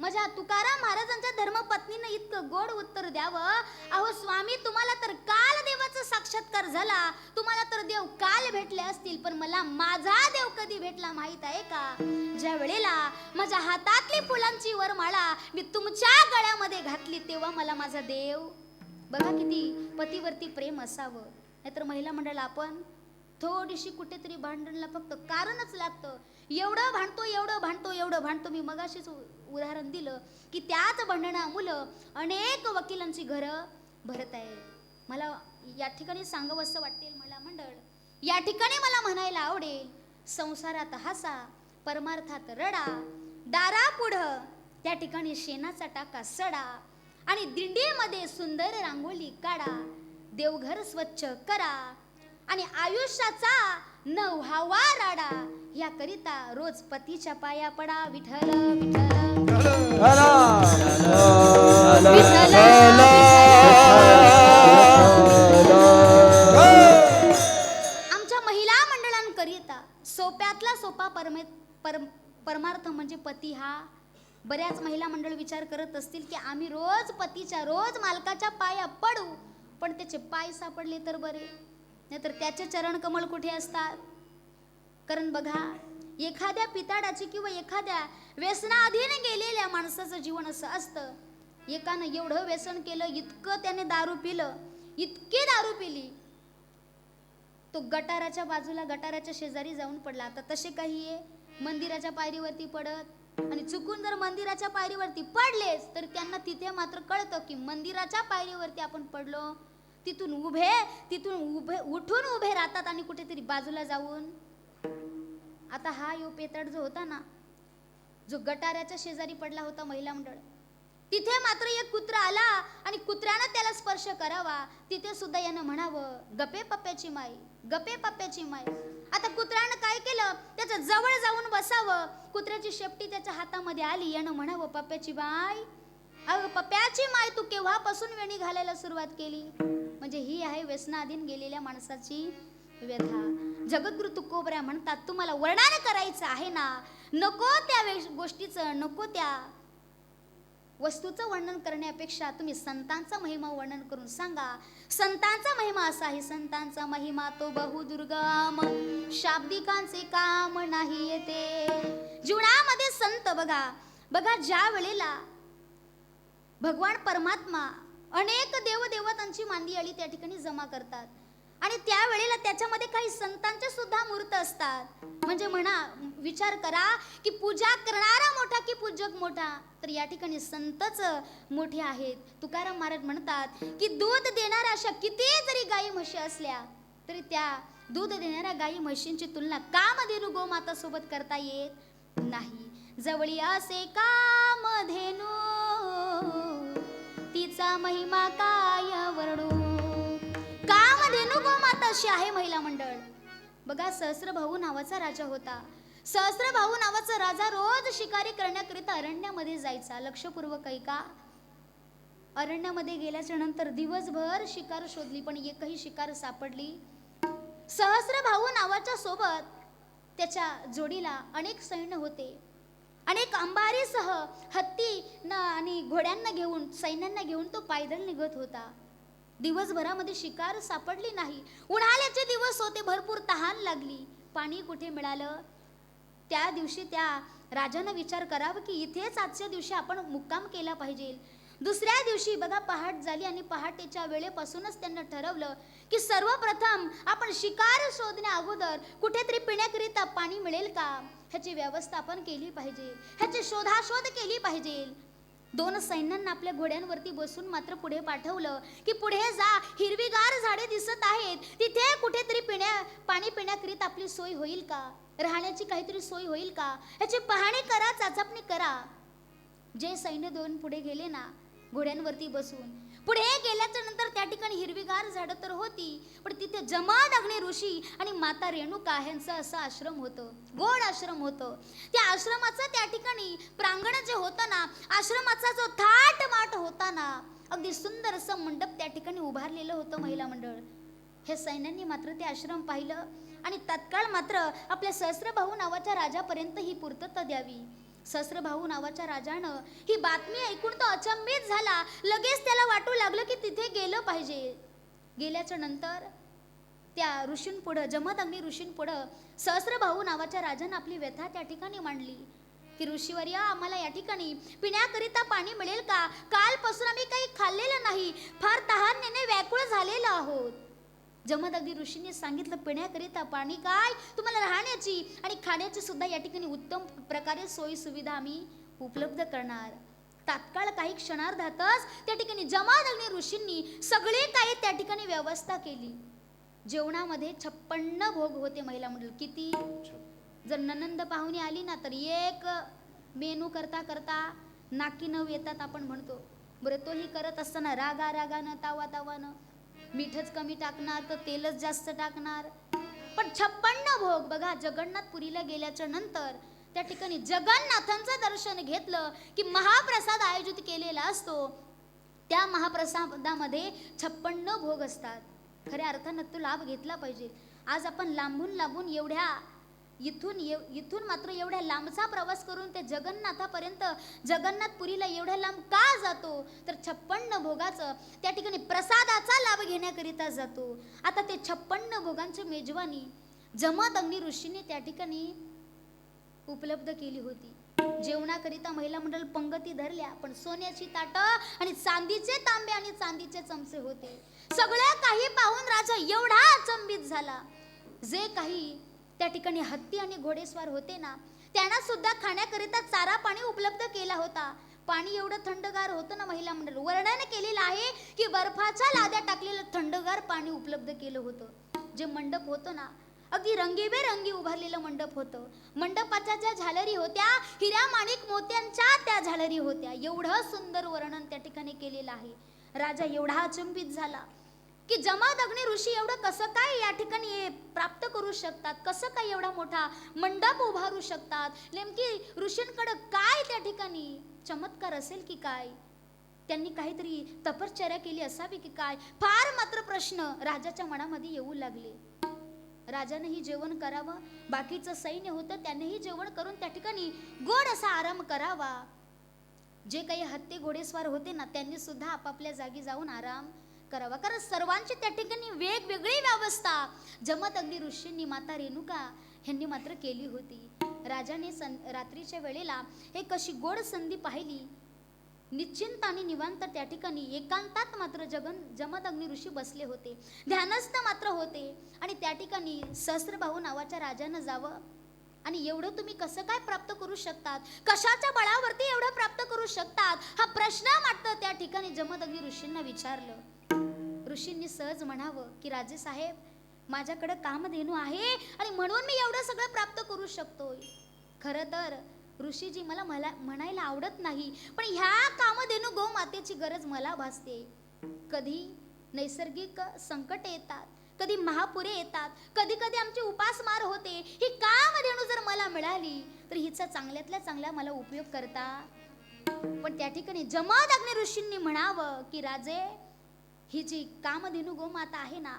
माझ्या तुकाराम महाराजांच्या धर्मपत्नीनं इतकं गोड उत्तर द्यावं, अहो स्वामी तुम्हाला तर काल देवाचा साक्षात्कार झाला, तुम्हाला तर देव काल भेटले असतील, पण मला माझा देव कधी भेटला माहित आहे का? ज्या वेळेला माझ्या हातातली फुलांची वरमाळा मी तुमच्या गळ्यामध्ये घातली तेव्हा मला माझा देव. बघा किती पतीवरती प्रेम असावं. नाहीतर महिला मंडळाला आपण थोडीशी कुठेतरी भांडणला फक्त कारणच लागतं. एवढं भांडतो एवढं भांडतो एवढं भांडतो. मी मगाशीच उदाहरण दिलं की त्याच भांडणामुळं अनेक वकिलांची घरं भरत आहे. मला या ठिकाणी सांगावंसं वाटेल महिला मंडळ, या ठिकाणी मला म्हणायला आवडेल, संसारात हसा परमार्थात रडा, दारा पुढं त्या ठिकाणी शेणाचा टाका सडा, आणि दिंडीमध्ये सुंदर रांगोळी काढा, देवघर स्वच्छ करा, आणि आयुष्याचा न व्हावा राडा, याकरिता रोज पतीच्या पाया पडा. विठ्ठल विठ्ठल विठ्ठल. आमच्या महिला मंडळांकरिता सोप्यातला सोपा परमार्थ म्हणजे पती हा. बऱ्याच महिला मंडळ विचार करत असतील की आम्ही रोज पतीच्या रोज मालकाच्या पाया पडू, पण त्याचे पाय सापडले तर बरे, नाहीतर त्याचे चरण कमळ कुठे असतात. कारण बघा एखाद्या पिताडाची किंवा एखाद्या व्यसनाधीन गेलेल्या माणसाचं जीवन असं असतं. एकानं एवढं व्यसन केलं, इतकं त्याने दारू पिलं, इतकी दारू पिली, तो गटाराच्या बाजूला गटाराच्या शेजारी जाऊन पडला. आता तसे काही आहे मंदिराच्या पायरीवरती पडत, आणि चुकून जर मंदिराच्या पायरीवरती पडलेच तर त्यांना तिथे मात्र कळतं की मंदिराच्या पायरीवरती आपण पडलो, तिथून उठून उभे राहतात आणि कुठेतरी बाजूला जाऊन. आता हा यो पेतड जो होता ना, जो गटाराच्या शेजारी पडला होता महिला मंडळ, तिथे मात्र एक कुत्रा आला आणि कुत्र्यानं त्याला स्पर्श करावा. तिथे सुद्धा यानं म्हणावं गपे पप्प्याची माई, गपे पप्प्याची माई. आता कुत्र्यानं काय केलं, त्याच्या जवळ जाऊन बसावं, कुत्र्याची शेपटी त्याच्या हातामध्ये आली, यानं म्हणावं पप्प्याची बाई, अगं पप्प्याची माय तू केव्हापासून वेणी घालायला सुरुवात केली. म्हणजे ही आहे व्यसनाधीन गेलेल्या माणसाची व्यथा. जगद्गुरु तुकोबरा म्हणतात तुम्हाला वर्णन करायचं आहे ना, नको त्या गोष्टीचं नको त्या वस्तूचं वर्णन करण्यापेक्षा तुम्ही संतांचा महिमा वर्णन करून सांगा. संतांचा महिमा असा आहे, संतांचा महिमा तो बहुदुर्गम, शाब्दिकांचे काम नाही येते. जीवनामध्ये संत बघा ज्या वेळेला भगवान परमात्मा अनेक देवदेवतांची मांदियाळी त्या ठिकाणी जमा करतात, आणि त्यावेळेला त्याच्यामध्ये काही संतांचे सुद्धा मूर्त असतात. म्हणजे विचार करा की पूजा करणारा मोठा की पूजक मोठा, तर या ठिकाणी संतच मोठे आहेत. तुकाराम महाराज म्हणतात की दूध देणाऱ्या अशा किती जरी गायी म्हशी असल्या तरी त्या दूध देणाऱ्या गायी म्हशींची तुलना कामधेनू गोमाता सोबत करता येत नाही. जवळी असे कामधेनू तिचा महिमा काय वर्णू. कामधेनू गोमाता अशी आहे महिला मंडळ. बघा सहस्त्रभाऊ नावाचा राजा होता. सहस्त्रभाऊ नावाचा राजा रोज शिकारी करण्याकरिता अरण्यामध्ये जायचा. लक्षपूर्वक ऐका. अरण्यामध्ये गेल्याच्या नंतर दिवसभर शिकार शोधली पण एकही शिकार सापडली. सहस्त्रभाऊ नावाच्या सोबत त्याच्या जोडीला अनेक सैन्य होते. अनेक अंबारीसह हत्ती आणि घोड्यांना घेऊन, सैन्यांना घेऊन तो पायदळ निघत होता. दिवसभरामध्ये शिकार सापडली नाही. उन्हाळ्याचे दिवस होते, भरपूर तहान लागली. पाणी कुठे मिळालं? त्या दिवशी त्या राजानं विचार करावा की इथेच आजच्या दिवशी आपण मुक्काम केला पाहिजे. दुसऱ्या दिवशी बघा पहाट झाली आणि पहाटेच्या वेळेपासूनच त्यांनी ठरवलं की सर्वप्रथम आपण शिकार शोधण्या अगोदर कुठेतरी पिण्याकरिता पाणी मिळेल का ह्याची व्यवस्था आपण केली पाहिजे, ह्याची शोधाशोध केली पाहिजे. दोन सैन्यांना आपल्या घोड्यांवरती बसून मात्र पुढे पाठवलं की पुढे जा, हिरवीगार झाडे दिसत आहेत, तिथे कुठेतरी पाणी पिण्याकरिता आपली सोय होईल का, राहण्याची काहीतरी सोय होईल का, ह्याची पाहणी करा, चाचपणी करा. जे सैन्य दोन पुढे गेले ना घोड्यांवरती बसून, पुढे गेल्याच्या नंतर त्या ठिकाणी हिरवीगार झाडं तर होती, पण तिथे जमदग्नी ऋषी आणि माता रेणुका यांचं असं आश्रम होतं, गोड आश्रम होतं. त्या आश्रमाचं त्या ठिकाणी प्रांगण जे होतं ना, आश्रमाचा जो थाटमाट होता ना, अगदी सुंदर असं मंडप त्या ठिकाणी उभारलेलं होतं महिला मंडळ. हे सैन्यांनी मात्र ते आश्रम पाहिलं आणि तत्काळ मात्र आपल्या सहस्त्रभाऊ नावाच्या राजापर्यंत ही पूर्तता द्यावी. सहस्त्रभाऊ नावाच्या राजानं ही बातमी ऐकून तो अचंबित झाला. लगेच त्याला वाटू लागलं की तिथे गेलं पाहिजे. गेल्याच्या नंतर त्या ऋषींपुढं, जमदग्नी ऋषींपुढं सहस्त्रभाऊ नावाच्या राजानं आपली व्यथा त्या ठिकाणी मांडली की ऋषीवर्या, आम्हाला या ठिकाणी पिण्याकरिता पाणी मिळेल का? कालपासून आम्ही काही खाल्लेलं नाही, फार तहानेने व्याकुळ झालेलो आहोत. जमदग्नी ऋषींनी सांगितलं, पिण्याकरिता पाणी काय, तुम्हाला राहण्याची आणि खाण्याची सुद्धा या ठिकाणी उत्तम प्रकारे सोयी सुविधा आम्ही उपलब्ध करणार. तात्काळ काही क्षणार्धातच त्या ठिकाणी जमदग्नी ऋषींनी सगळे काही त्या ठिकाणी व्यवस्था केली. जेवणामध्ये 56 भोग होते महिला मंडळ. किती? जर ननंद पाहुणी आली ना तर एक मेनू करता करता नाकी नऊ येतात आपण म्हणतो. बरं, तोही करत असताना रागानं तावानं मीठच कमी टाकणार तर तेलच जास्त टाकणार. पण 56 भोग बघा. जगन्नाथपुरीला गेल्याच्या नंतर त्या ठिकाणी जगन्नाथांचं दर्शन घेतलं की महाप्रसाद आयोजित केलेला असतो. त्या महाप्रसादामध्ये 56 भोग असतात. खऱ्या अर्थानं तो लाभ घेतला पाहिजे. आज आपण लांबून एवढ्या इथून मात्र एवढ्या लांबचा प्रवास करून ते जगन्नाथापर्यंत, जगन्नाथपुरीला एवढ्या लांब का जातो? तर 56 भोगाचं त्या ठिकाणी प्रसादाचा लाभ घेण्याकरिता जातो. आता ते 56 भोगांची मेजवानी जमदग्नी ऋषींनी त्या ठिकाणी उपलब्ध केली होती. जेवणाकरिता महिला मंडळ पंगती धरल्या, पण सोन्याची ताटं आणि चांदीचे तांबे आणि चांदीचे चमचे होते. सगळं काही पाहून राजा एवढा अचंबित झाला. जे काही त्या ठिकाणी हत्ती आणि घोडेस्वार होते ना, त्यांना सुद्धा खाण्याकरिता चारा पाणी उपलब्ध केला होता. पाणी एवढं थंडगार होतं ना महिला मंडळ, वर्णन केलेलं आहे की बर्फाच्या लाद्या टाकलेलं थंडगार पाणी उपलब्ध केलं होतं. जे मंडप होतं ना, अगदी रंगीबेरंगी उभारलेलं मंडप होतं. मंडपाच्या ज्या झालरी होत्या, हिऱ्या माणिक मोत्यांच्या त्या झालरी होत्या. एवढं सुंदर वर्णन त्या ठिकाणी केलेलं आहे. राजा एवढा अचंबित झाला की जमदग्नी ऋषी एवढं कसं काय या ठिकाणी प्राप्त करू शकतात, कसं काय एवढा मोठा मंडप उभारू शकतात, नेमकी ऋषींकडे काय त्या ठिकाणी चमत्कार असेल की काय, त्यांनी काहीतरी तपश्चर्या केली असावी की काय, फार मात्र प्रश्न राजाच्या मनामध्ये येऊ लागले. राजानेही जेवण करावं, बाकीचं सैन्य होतं त्यांनीही जेवण करून त्या ठिकाणी गोड असा आराम करावा. जे काही हत्ती घोडेस्वार होते ना, त्यांनी सुद्धा आपापल्या जागी जाऊन आराम करावा, कारण सर्वांची त्या ठिकाणी वेगवेगळी व्यवस्था जमदग्नी ऋषींनी, माता रेणुका यांनी मात्र केली होती. राजाने रात्रीच्या वेळेला एक अशी गोड संधी पाहिली. निश्चिंत आणि निवांत त्या ठिकाणी एकांतात मात्र जमदग्नी ऋषी बसले होते, ध्यानस्थ मात्र होते. आणि त्या ठिकाणी सहस्त्रभाऊ नावाच्या राजानं जावं आणि एवढं तुम्ही कसं काय प्राप्त करू शकतात, कशाच्या बळावरती एवढं प्राप्त करू शकतात, हा प्रश्न मात्र त्या ठिकाणी जमदग्नी ऋषींना विचारलं. ऋषींनी सहज म्हणावं की राजे साहेब, माझ्याकडे कामधेनू आहे आणि म्हणून मी एवढं सगळं प्राप्त करू शकतोय. खरं तर ऋषीजी मला म्हणायला आवडत नाही, पण ह्या कामधेनू गोमातेची गरज मला भासते. कधी नैसर्गिक संकट येतात, कधी महापुरे येतात, कधी कधी आमची उपासमार होते. ही कामधेनू जर मला मिळाली तर हिचा चांगल्यातल्या चांगला मला उपयोग करता. पण त्या ठिकाणी जमदग्नी ऋषींनी म्हणावं की राजे, ही जी कामधेनू गोमाता आहे ना,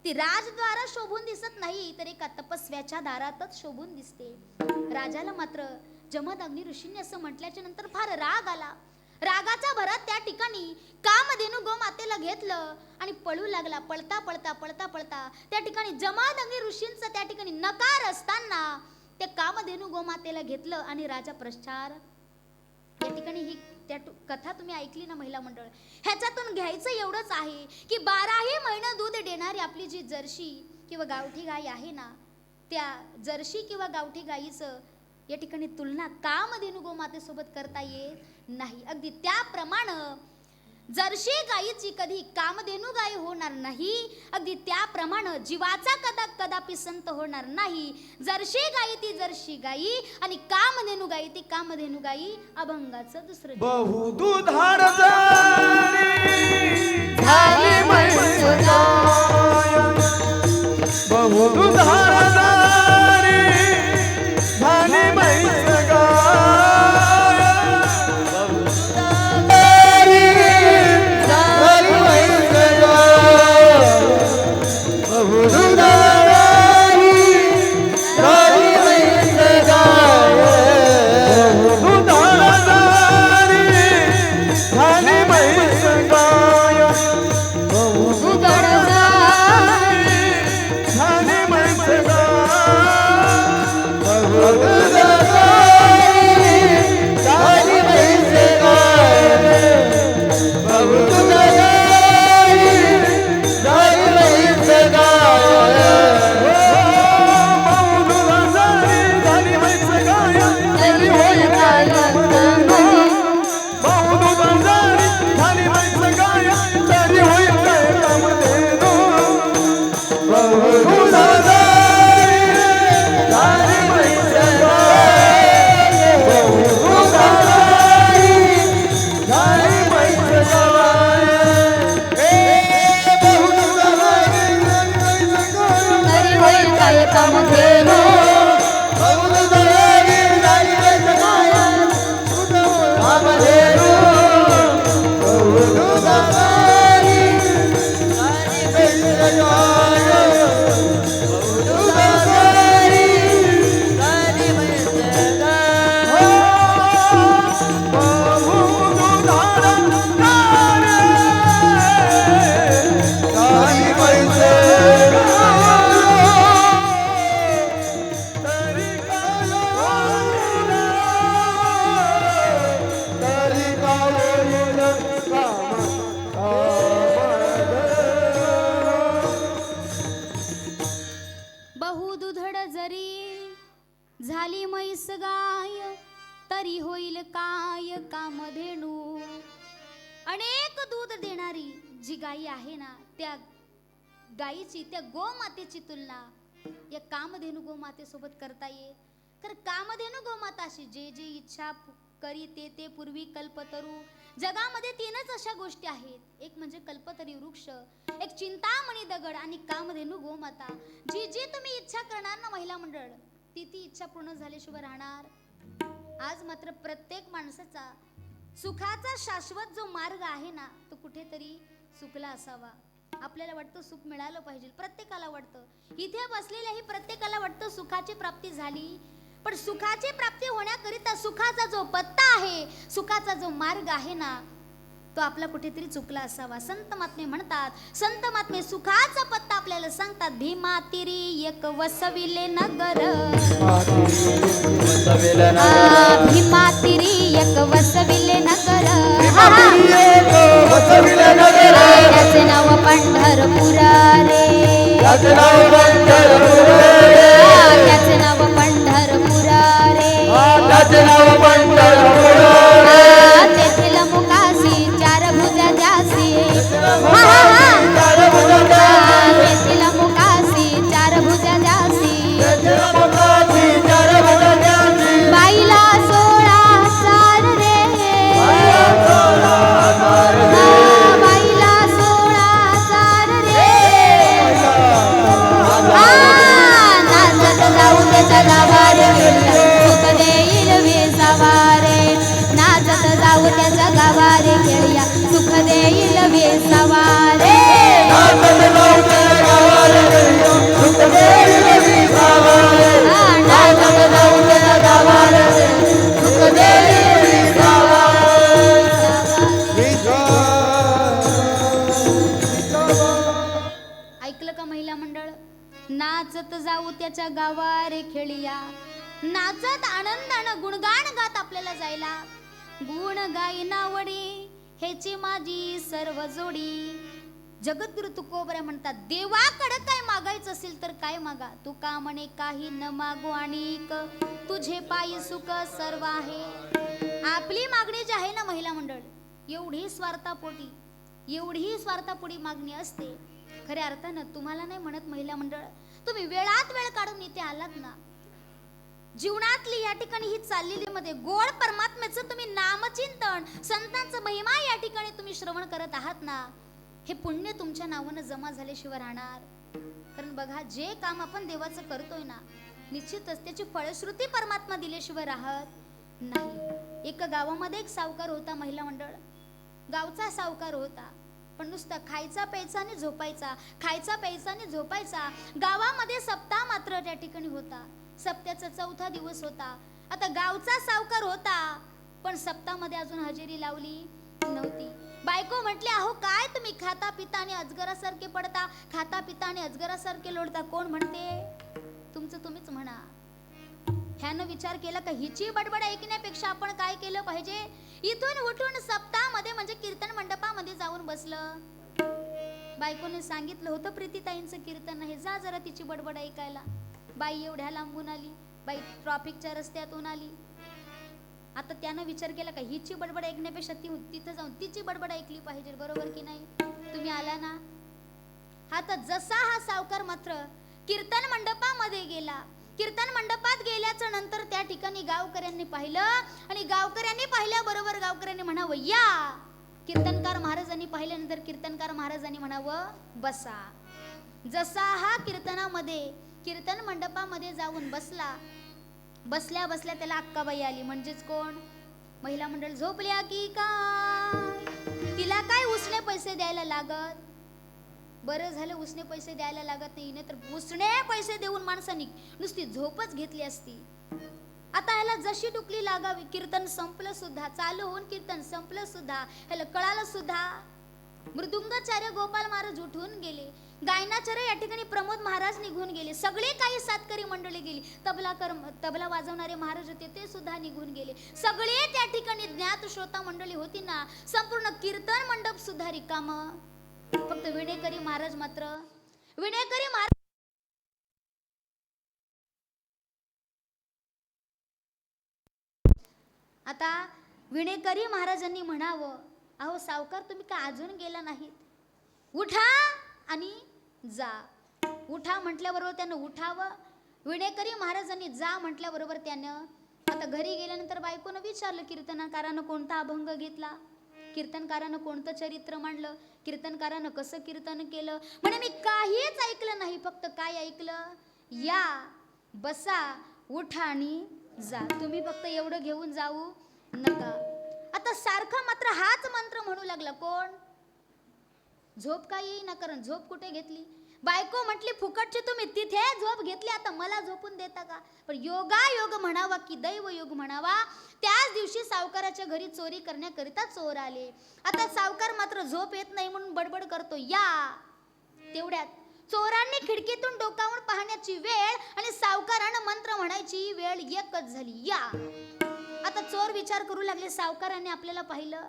ती राजद्वार शोभून दिसत नाही तर एका तपस्व्याच्या दारातच शोभून दिसते. राजाला मात्र जमदग्नी ऋषींनी असं म्हटल्याच्या नंतर फार राग आला. रागाच्या भरात त्या ठिकाणी कामधेनू गोमातेला घेतलं आणि पळू लागला. पळता पळता पळता पळता त्या ठिकाणी जमदग्नी ऋषींचा त्या ठिकाणी नकार असताना त्या कामधेनू गोमातेला घेतलं आणि राजा पश्चार. या ठिकाणी ही त्या कथा तुम्ही ऐकली ना महिला मंडळ. ह्याच्यातून घ्यायचं एवढंच आहे की 12ही महिना दूध देणारी आपली जी जर्शी किंवा गावठी गाय आहे ना, त्या जर्शी किंवा गावठी गायीचं या ठिकाणी तुलना कामधेनू गोमातेसोबत करता येत नाही. अगदी त्याप्रमाणे जर्शी गायीची कधी कामधेनू गाय होणार नाही. अगदी त्याप्रमाणे जीवाचा कदापि संत होणार नाही. जर्शी गायी ती जर्शी गायी आणि कामधेनू गायी ती कामधेनू गायी. अभंगाचं दुसरं बहु दुधार झाली म्हैस गाय, बहु दुधार झाली म्हैस गाय, झाली म्हैस गाय, बहु दुधार झाली म्हैस गाय, बहु दुधार झाली म्हैस गाय, बहु दुधार झाली म्हैस गाय, बहु दुधार झाली म्हैस गाय, बहु दुधार झाली म्हैस गाय, बहु दुधार झाली म्हैस गाय, तरी होईल काय कामधेनू, बहु दुधार झाली म्हैस गाय, तरी होईल काय कामधेनू, बहु दुधार झाली म्हैस गाय, बहु दुधार झाली म्हैस गाय, बहु दुधार तरी होईल काय कामधेनू, बहु दुधार झाली म्हैस गाय, कामधेनू, बहु दुधार झाली म्हैस गाय, बहु दुधार झाली म्हैस गाय, बहु दुधार झाली म्हैस गाय, तरी काय होईल, तरी काय होईल बहु दुधड जरी झाली म्हैस गाय तरी होईल काय कामधेनू. अनेक दूध देणारी जी गायी आहे ना, त्या गायीची त्या गोमातेची तुलना या कामधेनू गोमातेसोबत करता येईल. तर कामधेनू गोमाताशी जे जे इच्छा करी ते पूर्वी कल्पतरू. जगामध्ये 3च अशा गोष्टी आहेत. एक म्हणजे कल्पतरी वृक्ष, एक चिंतामणी दगड आणि कामधेनू गोमाता. जी जी तुम्ही इच्छा करणार ना महिला मंडळ, ती इच्छा पूर्ण झाल्याशिवाय राहणार. आज मात्र प्रत्येक माणसाचा सुखाचा शाश्वत जो मार्ग आहे ना, तो कुठेतरी चुकला असावा. आपल्याला वाटतं सुख मिळालं पाहिजे, प्रत्येकाला वाटतं. इथे बसलेल्याही प्रत्येकाला वाटतं सुखाची प्राप्ती झाली. पण सुखाची प्राप्ती होण्याकरिता सुखाचा जो पत्ता आहे, सुखाचा जो मार्ग आहे ना, तो आपला कुठेतरी चुकला असावा. संत महात्मे म्हणतात, संत महात्मे सुखाचा पत्ता आपल्याला सांगतात. भीमा तिरी एक वसविले नगर, भीमा तिरी एक वसविले नगर, त्याचे नाव पंढरपूर रे, त्याचे नाव पंढरपूर रे, तेथील मुकाशी चार भुजा जासी, तेथील मुकाशी चार भुजा जासी, बाईला 16 सार रे, बाईला 16 सार रे, नाचत जाऊ दे त्याच्या गावारे खेळिया. नाचत आनंदानं गुणगान गात आपल्याला जायला. गुण गायना वडी हेची माझी सर्व जोडी. जगद्गुरु तुकोबरा म्हणतात, देवाकडे काय मागायचं असेल तर काय मागा. तू का म्हणे काही न मागू आणिक, तुझे पायी सुख सर्व आहे. आपली मागणी जी आहे ना महिला मंडळ, एवढी स्वार्थापोटी मागणी असते. खऱ्या अर्थानं तुम्हाला नाही म्हणत महिला मंडळ, तुम्ही वेळात वेळ काढून इथे आलात ना, जीवनातली या ठिकाणी ही चाललेली मध्ये गोड परमात्म्याचं तुम्ही नामचिंतन, संतांचा महिमा या ठिकाणी तुम्ही श्रवण करत आहात ना, हे पुण्य तुमच्या नावानं जमा झाल्याशिवाय राहणार. कारण बघा, जे काम आपण देवाचं करतोय ना, निश्चितच त्याची फळश्रुती परमात्मा दिल्याशिवाय राहत नाही. एका गावामध्ये एक सावकार होता महिला मंडळ. गावचा सावकार होता, पण नुसता खायचा प्यायचा आणि झोपायचा, खायचा प्यायचा आणि झोपायचा. गावामध्ये सप्ताह मात्र त्या ठिकाणी होता. सप्त्याचा 4था दिवस होता. आता गावचा सावकार होता, पण सप्तामध्ये अजून हजेरी लावली नव्हती. बायको म्हटली, अहो काय तुम्ही खाता पिता आणि अजगरासारखे पडता, खाता पिता आणि अजगरासारखे लोळता. कोण म्हणते? तुमचं तुम्हीच म्हणा. ह्यानं विचार केला का हिची बडबड ऐकण्यापेक्षा आपण काय केलं पाहिजे? इथून उठून सप्तामध्ये म्हणजे कीर्तन मंडपामध्ये जाऊन बसलं. बायकोने सांगितलं होतं प्रीतीताईंचं कीर्तन आहे, जा जरा तिची बडबड ऐकायला. बाई एवढ्या लांबून आली, बाई ट्रॉफिकच्या रस्त्यातून आली. आता त्यानं विचार केला का हिची बडबड ऐकण्यापेक्षा तिथं जाऊन तिची बडबड ऐकली पाहिजे, बरोबर की नाही? तुम्ही आला ना. आता जसा हा सावकार मात्र कीर्तन मंडपामध्ये गेला, कीर्तन मंडपात गेल्याच्या नंतर त्या ठिकाणी गावकऱ्यांनी पाहिलं, आणि गावकऱ्यांनी पाहिल्याबरोबर गावकऱ्यांनी म्हणावं या. कीर्तनकार महाराजांनी पाहिल्यानंतर कीर्तनकार महाराजांनी म्हणावं बसा. जसा हा कीर्तन मंडपामध्ये जाऊन बसला, बसल्या बसल्या त्याला अक्काबाई आली. म्हणजेच कोण? महिला मंडळ. झोपल्या की काय? तिला काय उसने पैसे द्यायला लागत? बरं झालं उसने पैसे द्यायला लागत नाही, नाही तर उसने पैसे देऊन माणसांनी नुसती झोपच घेतली असती. आता ह्याला जशी टुकली लागावी. कीर्तन संपलं सुद्धा, चालू होऊन कीर्तन संपलं सुद्धा, ह्याला कळालं सुद्धा. मृदुंगाचार्य गोपाल महाराज उठून गेले, गायनाचार्य या ठिकाणी प्रमोद महाराज निघून गेले, सगळे काही सातकरी मंडळी गेली, तबला वाजवणारे महाराज होते ते सुद्धा निघून गेले. सगळे त्या ठिकाणी ज्ञात श्रोता मंडळी होती ना, संपूर्ण कीर्तन मंडप सुद्धा रिकाम. फक्त विणेकरी महाराज मात्र, विणेकरी महाराज आता विणेकरी महाराजांनी म्हणावं, अहो सावकार तुम्ही का अजून गेला नाहीत? उठा आणि जा. उठा म्हटल्याबरोबर त्यानं उठावं. विणेकरी महाराजांनी जा म्हटल्याबरोबर त्यानं आता घरी गेल्यानंतर बायकोनं विचारलं कीर्तनकारानं कोणता अभंग घेतला, कीर्तनकारानं कोणतं चरित्र मांडलं, कीर्तनकारानं कसं कीर्तन केलं. म्हणे मी काहीच ऐकलं नाही, फक्त काय ऐकलं? या, बसा, उठा आणि जा. तुम्ही फक्त एवढं घेऊन जाऊ नका. आता सारखा मात्र हाच मंत्र म्हणू लागला. कोण? झोप काय येईना, कारण झोप कुठे घेतली? बायको म्हटली फुकटची तुम्ही तिथे झोप घेतली, आता मला झोपून देता का? पण योगायोग म्हणावा की दैवयोग म्हणावा, त्याच दिवशी सावकाराच्या घरी चोरी करण्याकरिता चोर आले. आता सावकार मात्र झोप येत नाही म्हणून बडबड करतो या. तेवढ्यात चोरांनी खिडकीतून डोकावून पाहण्याची वेळ आणि सावकारानं मंत्र म्हणायची वेळ एकच झाली, या. आता चोर विचार करू लागले, सावकाराने आपल्याला पाहिलं.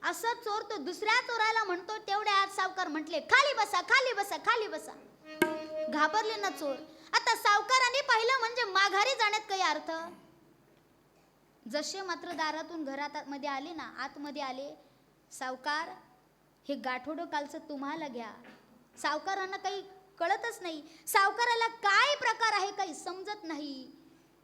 असं चोर तो दुसऱ्या चोराला म्हणतो, तेवढ्यात सावकार म्हटले खाली बसा, खाली बसा, खाली बसा. घाबरले ना चोर. आता सावकाराने पाहिलं म्हणजे माघारी जाण्यात काही अर्थ. जसे मात्र दारातून घरात मध्ये आले ना, आतमध्ये आले, सावकार हे गाठोडं कालचं तुम्हाला घ्या. सावकारांना काही कळतच नाही, सावकाराला काय प्रकार आहे काही समजत नाही.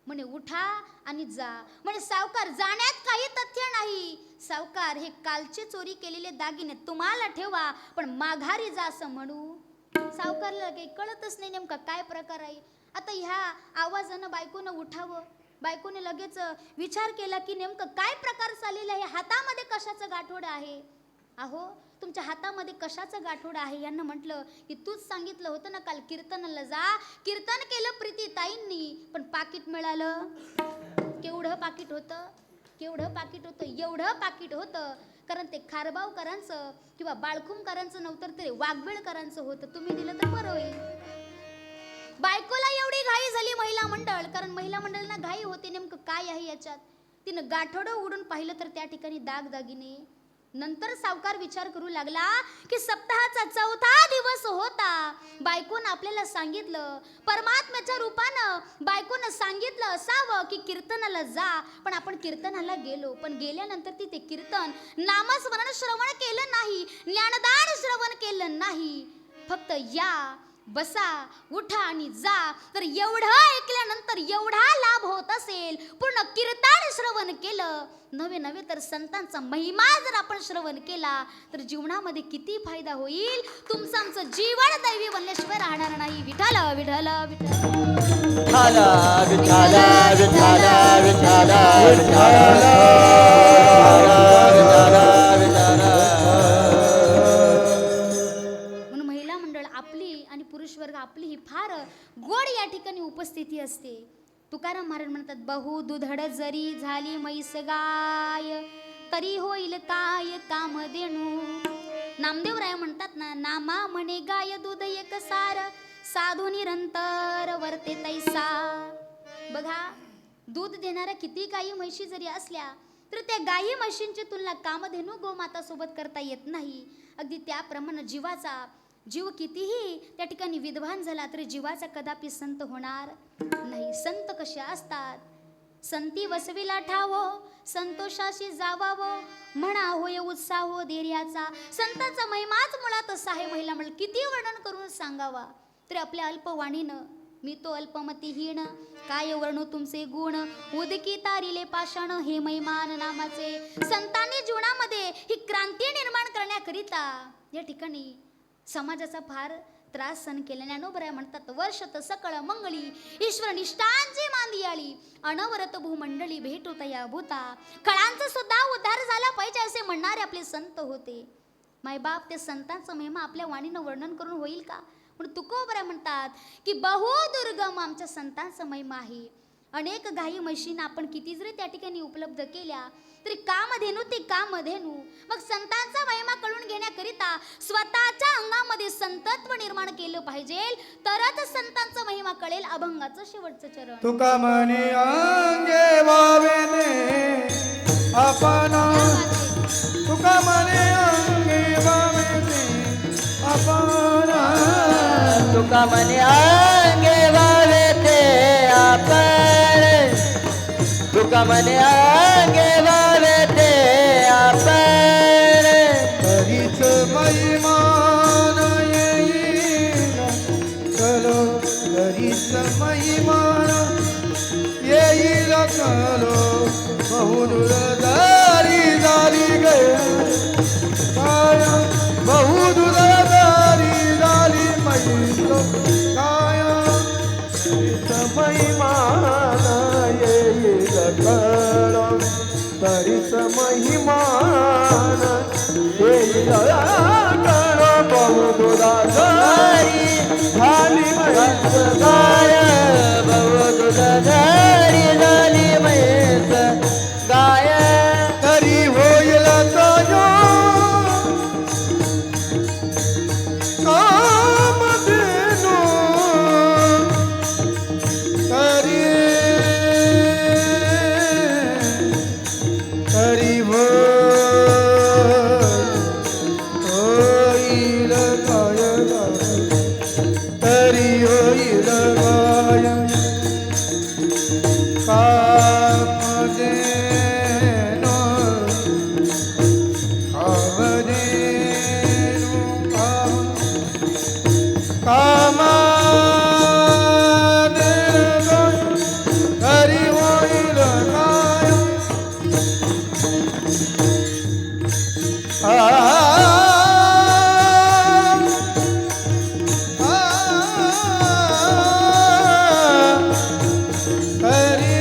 म्हणे उठा आणि जा. म्हणे सावकार जाण्यात काही तथ्य नाही, सावकार हे कालचे चोरी केलेले दागिने तुम्हाला ठेवा पण माघारी जा असं म्हणू. सावकारला काही कळतच नाही नेमका काय प्रकार आहे. आता ह्या आवाजानं बायकोनं उठावं. बायकोने लगेच विचार केला की नेमकं काय प्रकार चाललेला आहे, हातामध्ये कशाचं गाठोडं आहे. अहो तुमच्या हातामध्ये कशाचं गाठोडं आहे? यांना म्हटलं की तूच सांगितलं होतं ना काल कीर्तनाला जा, कीर्तन केलं प्रीतीताईंनी, पण पाकिट मिळालं. केवढं पाकिट होतं? केवढं पाकिट होतं? एवढं पाकिट होतं, कारण ते खारबावकरांचं किंवा बाळकुमकरांचं नव्हतं, ते वाघवेळकरांचं होतं. तुम्ही दिलं तर बरं होईल. बायकोला एवढी घाई झाली महिला मंडळ, कारण महिला मंडळांना घाई होते नेमकं काय आहे याच्यात. तिनं गाठोडं उडून पाहिलं तर त्या ठिकाणी दागदागिने. नंतर सावकार विचार करू लागला की सप्ताहाचा 4था दिवस होता. बायकोनं आपल्याला सांगितलं, परमात्म्याच्या रूपानं बायकोनं सांगितलं असावं की कीर्तनाला जा. पण आपण कीर्तनाला गेलो, पण गेल्यानंतर तिथे कीर्तन नामस्मरण श्रवण केलं नाही, ज्ञानदान श्रवण केलं नाही. फक्त या, बसा, उठा आणि जा. तर एवढं ऐकल्यानंतर एवढा लाभ होत असेल, पूर्ण कीर्तन श्रवण केलं, नवे नवे तर संतांचा महिमा जर आपण श्रवण केला तर जीवनामध्ये किती फायदा होईल. तुमचं आमचं जीवन दैवी बनल्याशिवाय राहणार नाही. विठ्ठल विठ्ठल विठ्ठल विठ्ठल विठ्ठल विठ्ठल म्हणून महिला मंडळ आपली आणि पुरुष वर्ग आपली ही फार गोड या ठिकाणी उपस्थिती असते. तुकाराम महाराज म्हणतात, बहु दुधड जरी झाली म्हैस गाय, तरी होईल काय कामधेनू. नामदेवराय म्हणतात ना, नामा म्हणे गाय दूध एक सार, साधू निरंतर वर्ते तैसा. बघा, दूध देणाऱ्या किती गायी म्हशी जरी असल्या तर त्या गायी म्हशींची तुलना कामधेनू गोमाता सोबत करता येत नाही. अगदी त्याप्रमाणे जीव कितीही त्या ठिकाणी विद्वान झाला तरी जीवाचा कदापि संत होणार नाही. संत कसे असतात? संती वसविला ठावो, संतोषाशी जावावो, म्हणा होय उत्साह धैर्याचा. संतांचा महिमाच मुळात असा आहे. महिला म्हणलं किती वर्णन करून सांगावा तरी आपल्या अल्पवाणीनं, मी तो अल्पमतीहीन, काय वर्णू तुमचे गुण, उदकी तारिले पाषाण हे महिमान नामाचे. संतांनी जीवनामध्ये ही क्रांती निर्माण करण्याकरिता या ठिकाणी समाजाचा फार त्रास सहन केला. ज्ञानोबराय म्हणतात, वर्षत सकळ मंगळी ईश्वर निष्ठांची मांदियाळी, अनवरत भूमंडळी भेटो तया भूता. कळांचा सुद्धा उद्धार झाला पाहिजे असे म्हणणारे आपले संत होते. मायबाप, ते संतांचा महिमा आपल्या वाणीनं वर्णन करून होईल का? म्हणून तुकोबराय म्हणतात की बहु दुर्गम आमच्या संतांचा महिमा आहे. अनेक गायी म्हशींना आपण किती जरी त्या ठिकाणी उपलब्ध केल्या तरी कामधेनू ते कामधेनू. मग संतांचा महिमा कळून घेण्याकरिता स्वतःच्या अंगामध्ये संतत्व निर्माण केलं पाहिजे, तरच संतांचा महिमा कळेल. अभंगाचं शेवटचं चरण. तुका म्हणे अंगे वावेने आपण, तुका म्हणे अंगे वावेने आपण, तुका म्हणे अंगे वावे ते आपण, तुका म्हणे अंगे वावे ते आपण. तरीच महिमान येईल कलो, तरीच महिमान येईल कलो. बहुदुरदारी झाली गय काय, बहुदुरदारी झाली म्हैस काय. तरीच महिमान येईल कलो, तरीच महिमान येईल कलो. बहुदुरदारी झाली म्हैस गाय, बहुदुधारी झाली म्हैस गाय. तरी होईल तुझ्या कामधेनू, तरी तरी होईल गाय गाय, तरी होईल गाय कामधेनू, कामधेनू कामधेनू तरी होईल गाय. तरी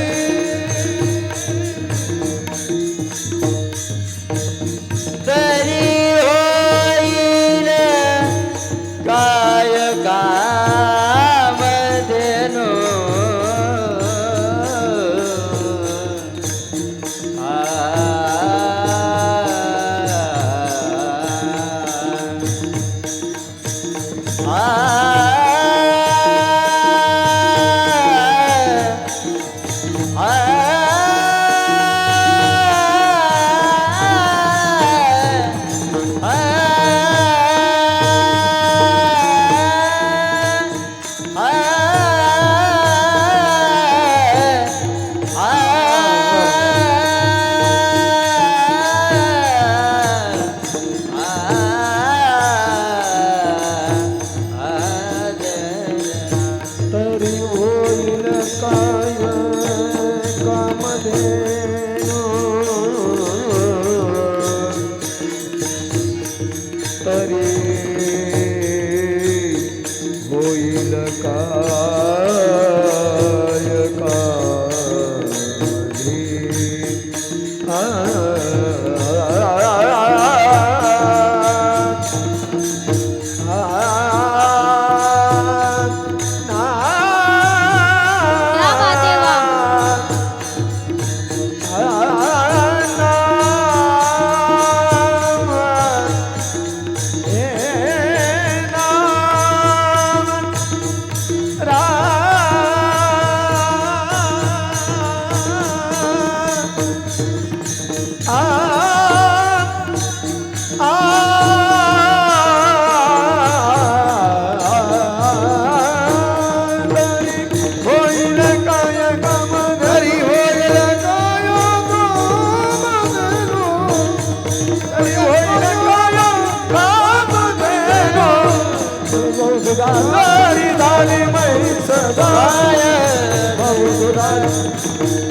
लालिमय सगाय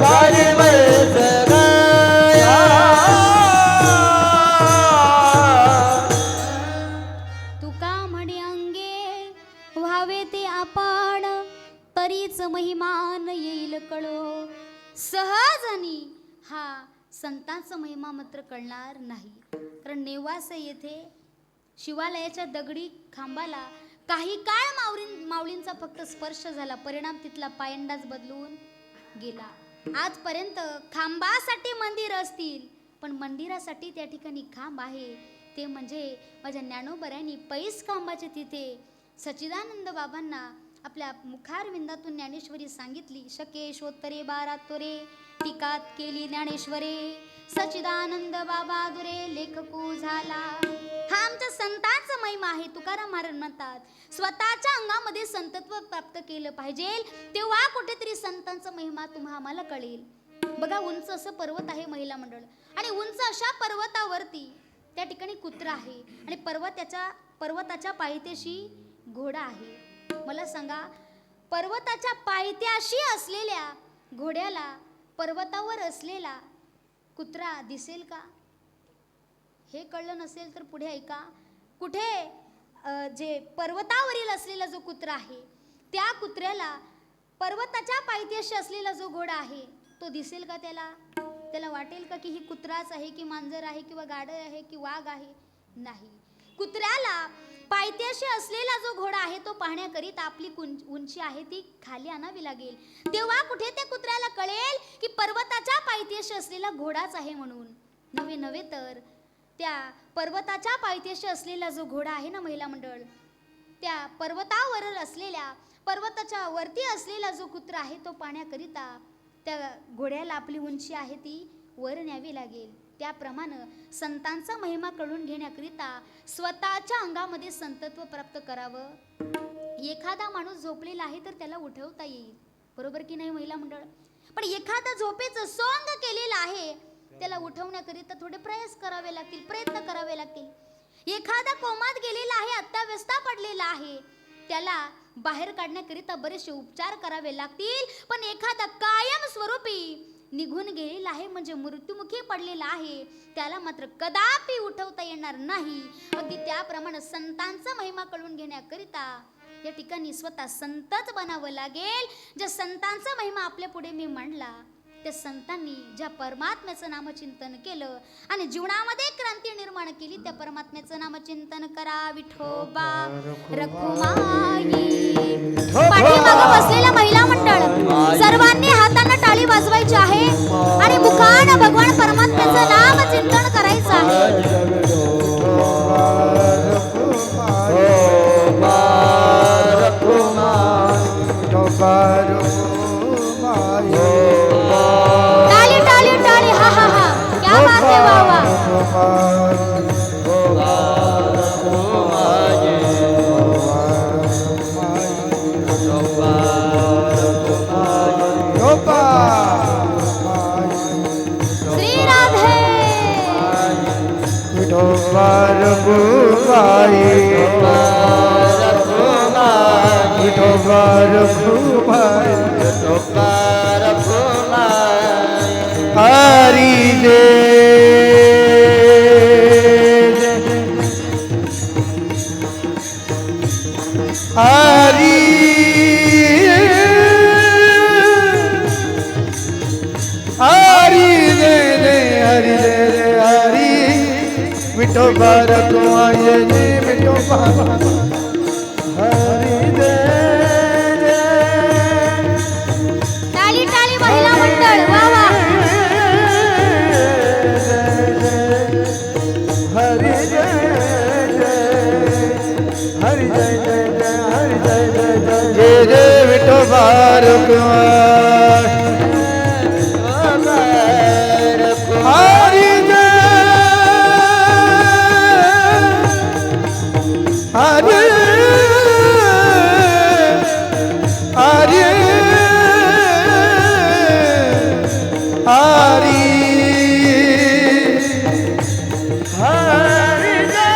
लालिमय सगाया तुका म्हणे अंगे व्हावे ते आपण तरीच महिमान येईल कळो सहजनी हा संतांचा महिमा मात्र कळणार नाही. कारण नेवासे येथे शिवालयाच्या दगडी खांबाला काही काळ माऊलींचा फक्त स्पर्श झाला. परिणाम तिथला पायंडाच बदलून गेला. आजपर्यंत खांबासाठी मंदिर असतील पण मंदिरासाठी त्या ठिकाणी खांब आहे ते म्हणजे माझ्या ज्ञानोबरायांनी पैस खांबाचे तिथे सच्चिदानंद बाबांना आपल्या मुखारविंदातून ज्ञानेश्वरी सांगितली. शकेशोत्तरे 12 तोरे टीकात केली ज्ञानेश्वरे सच्चिदानंद बाबा दुरे लेखकू झाला. हा आमच्या संतांचा महिमा आहे. तुकाराम महाराज म्हणतात स्वतःच्या अंगामध्ये संतत्व प्राप्त केलं पाहिजे तेव्हा कुठेतरी संतांचा महिमा तुम्हा आम्हाला कळेल. बघा उंच असं पर्वत आहे महिला मंडळ आणि उंच अशा पर्वतावरती त्या ठिकाणी कुत्रा आहे आणि पर्वताच्या पायथ्याशी घोडा आहे. मला सांगा पर्वताच्या पायथ्याशी असलेल्या घोड्याला पर्वतावर असलेला कुत्रा दिसेल का? हे कळलं नसेल तर पुढे ऐका. कुठे जे पर्वतावरील असलेला जो कुत्रा आहे त्या कुत्र्याला पर्वताच्या पायथ्याशी असलेला जो घोडा आहे तो दिसेल का? त्याला वाटेल का की ही कुत्राच आहे की मांजर आहे किंवा गाढ आहे की वाघ आहे? नाही. कुत्र्याला पायथ्याशी असलेला जो घोडा आहे तो पाहण्याकरिता आपली उंची आहे ती खाली आणावी लागेल. तेव्हा कुठे त्या कुत्र्याला कळेल की पर्वताच्या पायथ्याशी असलेला घोडाच आहे म्हणून. नव्हे तर त्या पर्वताच्या पायथ्याशी असलेला जो घोडा आहे ना महिला मंडळ त्या पर्वतावर असलेल्या पर्वताच्या वरती असलेला जो कुत्रा आहे तो पाहण्याकरिता त्या घोड्याला आपली उंची आहे ती वर न्यावी लागेल. त्याप्रमाणे संतांचा महिमा कळून घेण्याकरिता स्वतःच्या अंगामध्ये संतत्व प्राप्त करावं. एखादा माणूस झोपलेला आहे तर त्याला उठवता येईल, बरोबर की नाही महिला मंडळ? पण एखादा झोपेचं सोंग केलेलं आहे त्याला उठवण्याकरिता थोडे प्रयास करावे लागतील, प्रयत्न करावे लागतील. एखादा कोमात गेलेला आहे, अत्यावस्था पडलेला आहे, त्याला बाहेर काढण्याकरिता बरेचसे उपचार करावे लागतील. पण एखादा कायम स्वरूपी निघून गेलेला आहे म्हणजे मृत्युमुखी पडलेला आहे त्याला मात्र कदापि उठवता येणार नाही. अगदी त्याप्रमाणे संतांचा महिमा कळून घेण्याकरिता या ठिकाणी स्वतः संतच बनावं लागेल. ज्या संतांचा महिमा आपल्या पुढे मी मांडला त्या संतांनी ज्या परमात्म्याचं नामचिंतन केलं आणि जीवनामध्ये क्रांती निर्माण केली त्या परमात्म्याचं नामचिंतन करा. विठोबा रखुमाई. पाठीमागं बसलेल्या महिला मंडळ सर्वांनी हातांना टाळी वाजवायची आहे आणि मुखानं भगवान परमात्म्याचं नामचिंतन करायचं आहे. टाळी टाळी टाळी. हा हा हा, क्या बात है, वाह वाह. श्री राधे. विठोबार भूमाई, विठोबार भूमाई, हरी दे हरी हरी दे दे हरी दे दे हरी. विठोबा रखुमाई जी विठोबा हरी दे दे. टाळी टाळी महिला मंडळ, वा वा. हरी जय जय हरी जय जय जय हरी जय जय जय जय जय विठोबा रखुमाई हरी जय हरी हरी हरी हरी जय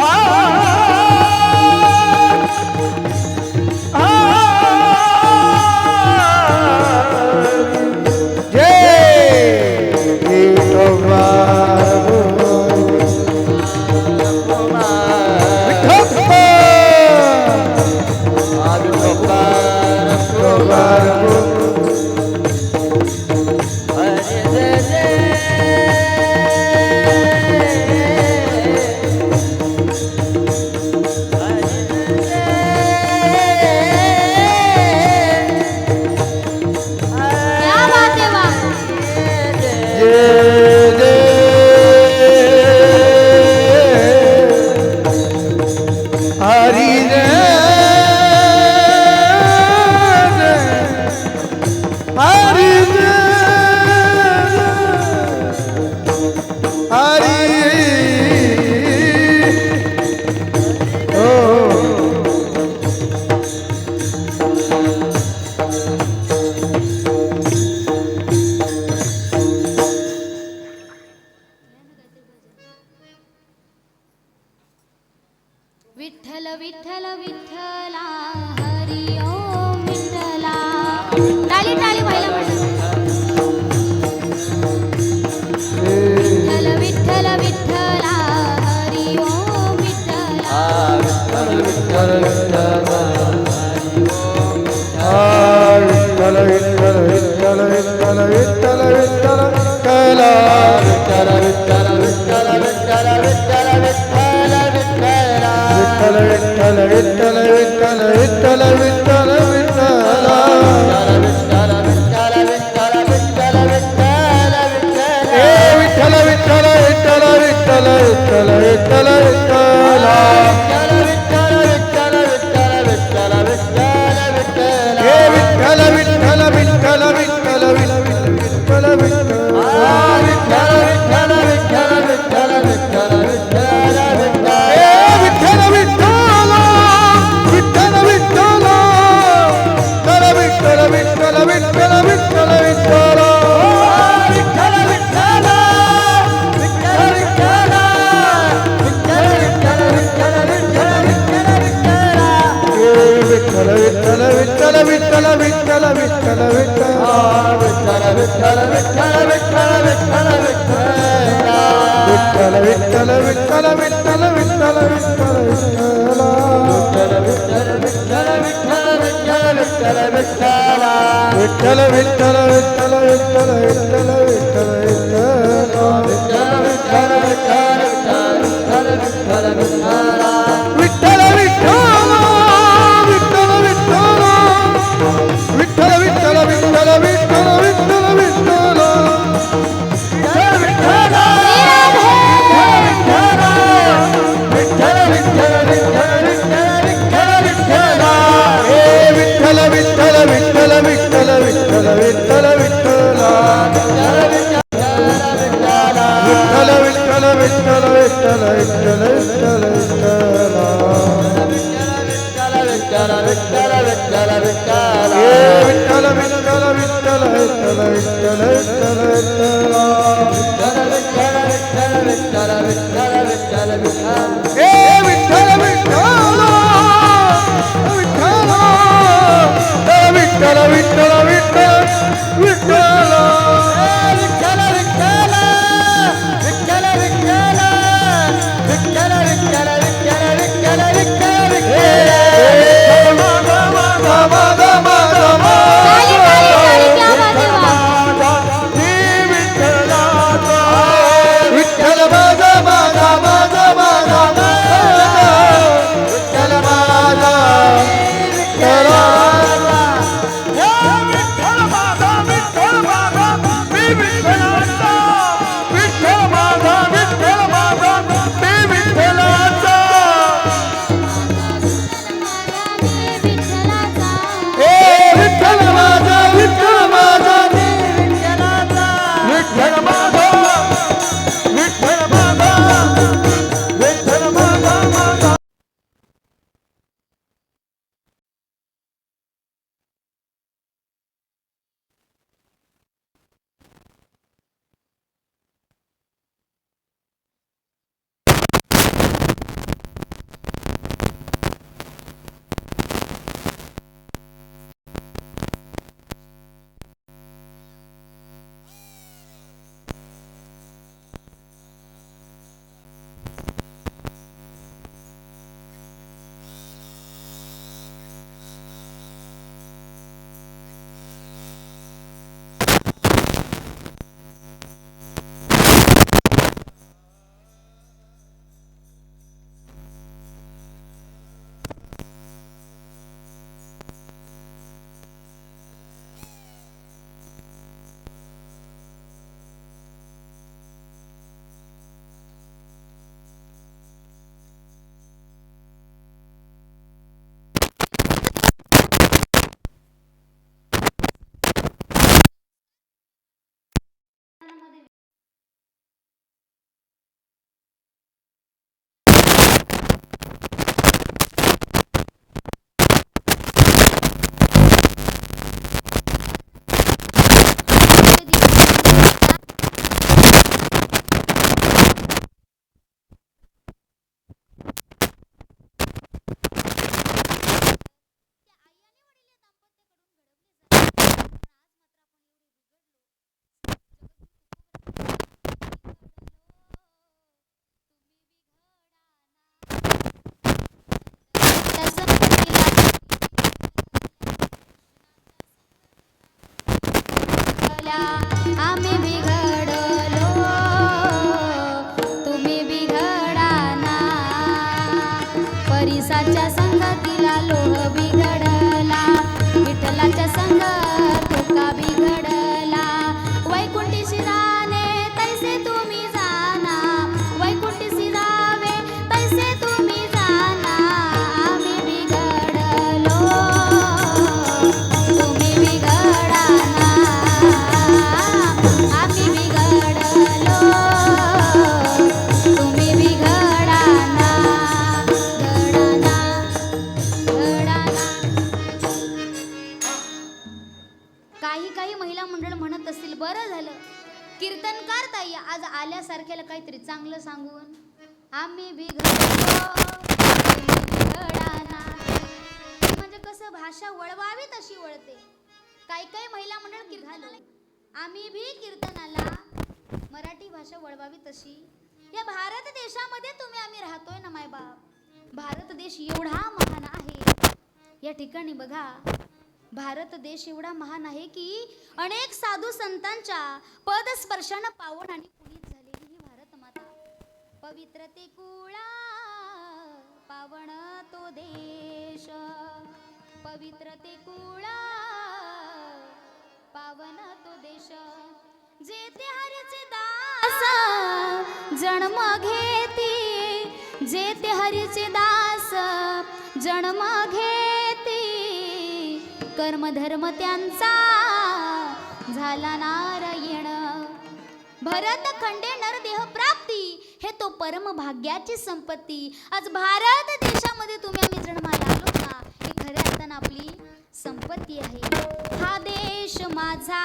हरी विठ्ठल असतील. बरं झालं कीर्तनकार ताई आज आल्यासारख्याला काहीतरी चांगलं सांगून आम्ही म्हणजे कसं भाषा वळवावी तशी वळते. काही काही महिला मंडळ कीर्तनाला आम्ही भी कीर्तनाला मराठी भाषा वळवावी तशी. या भारत देशामध्ये तुम्ही आम्ही राहतोय ना मायबाप. भारत देश एवढा महान आहे. या ठिकाणी बघा भारत देश एवढा महान आहे की अनेक साधू संतांच्या पदस्पर्शानं पावन आणि पुनीत झालेली ही भारत माता. पवित्र ते कुळा पावन तो देश, पवित्र ते कुळा पावन तो देश. जे ते हरीचे दास जन्म घेती, जे ते हरीचे दास जन्म घेती, कर्म धर्म त्यांचा झाला नारायण. भरत खंडे नरदेह प्राप्ती हे तो परम भाग्याची संपत्ती. आज भारत देशामध्ये तुम्ही आम्ही जन्माला आलो ना हे खऱ्या अर्थानं आपली संपत्ती आहे. हा देश माझा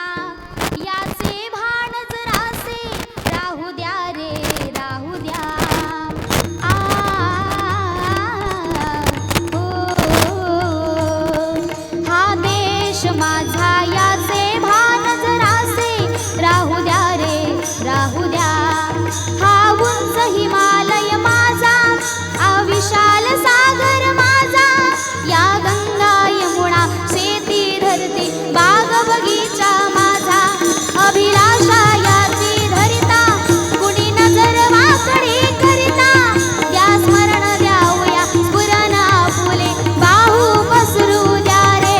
याचे भान जरासे राहू द्या रे राहू द्या. हा देश माझा याचे भान जरासे राहू द्या रे राहू द्या. हा उंच हिमालय माझा अविशाल सागर माझा, या गंगा यमुना शेती धरती बाग बगीचा माझा. अभिलाषा याची धरिता कुणी नजर वाकडी करिता, द्या स्मरण द्यावया स्फुरण फुले बाहू पसरू द्या रे.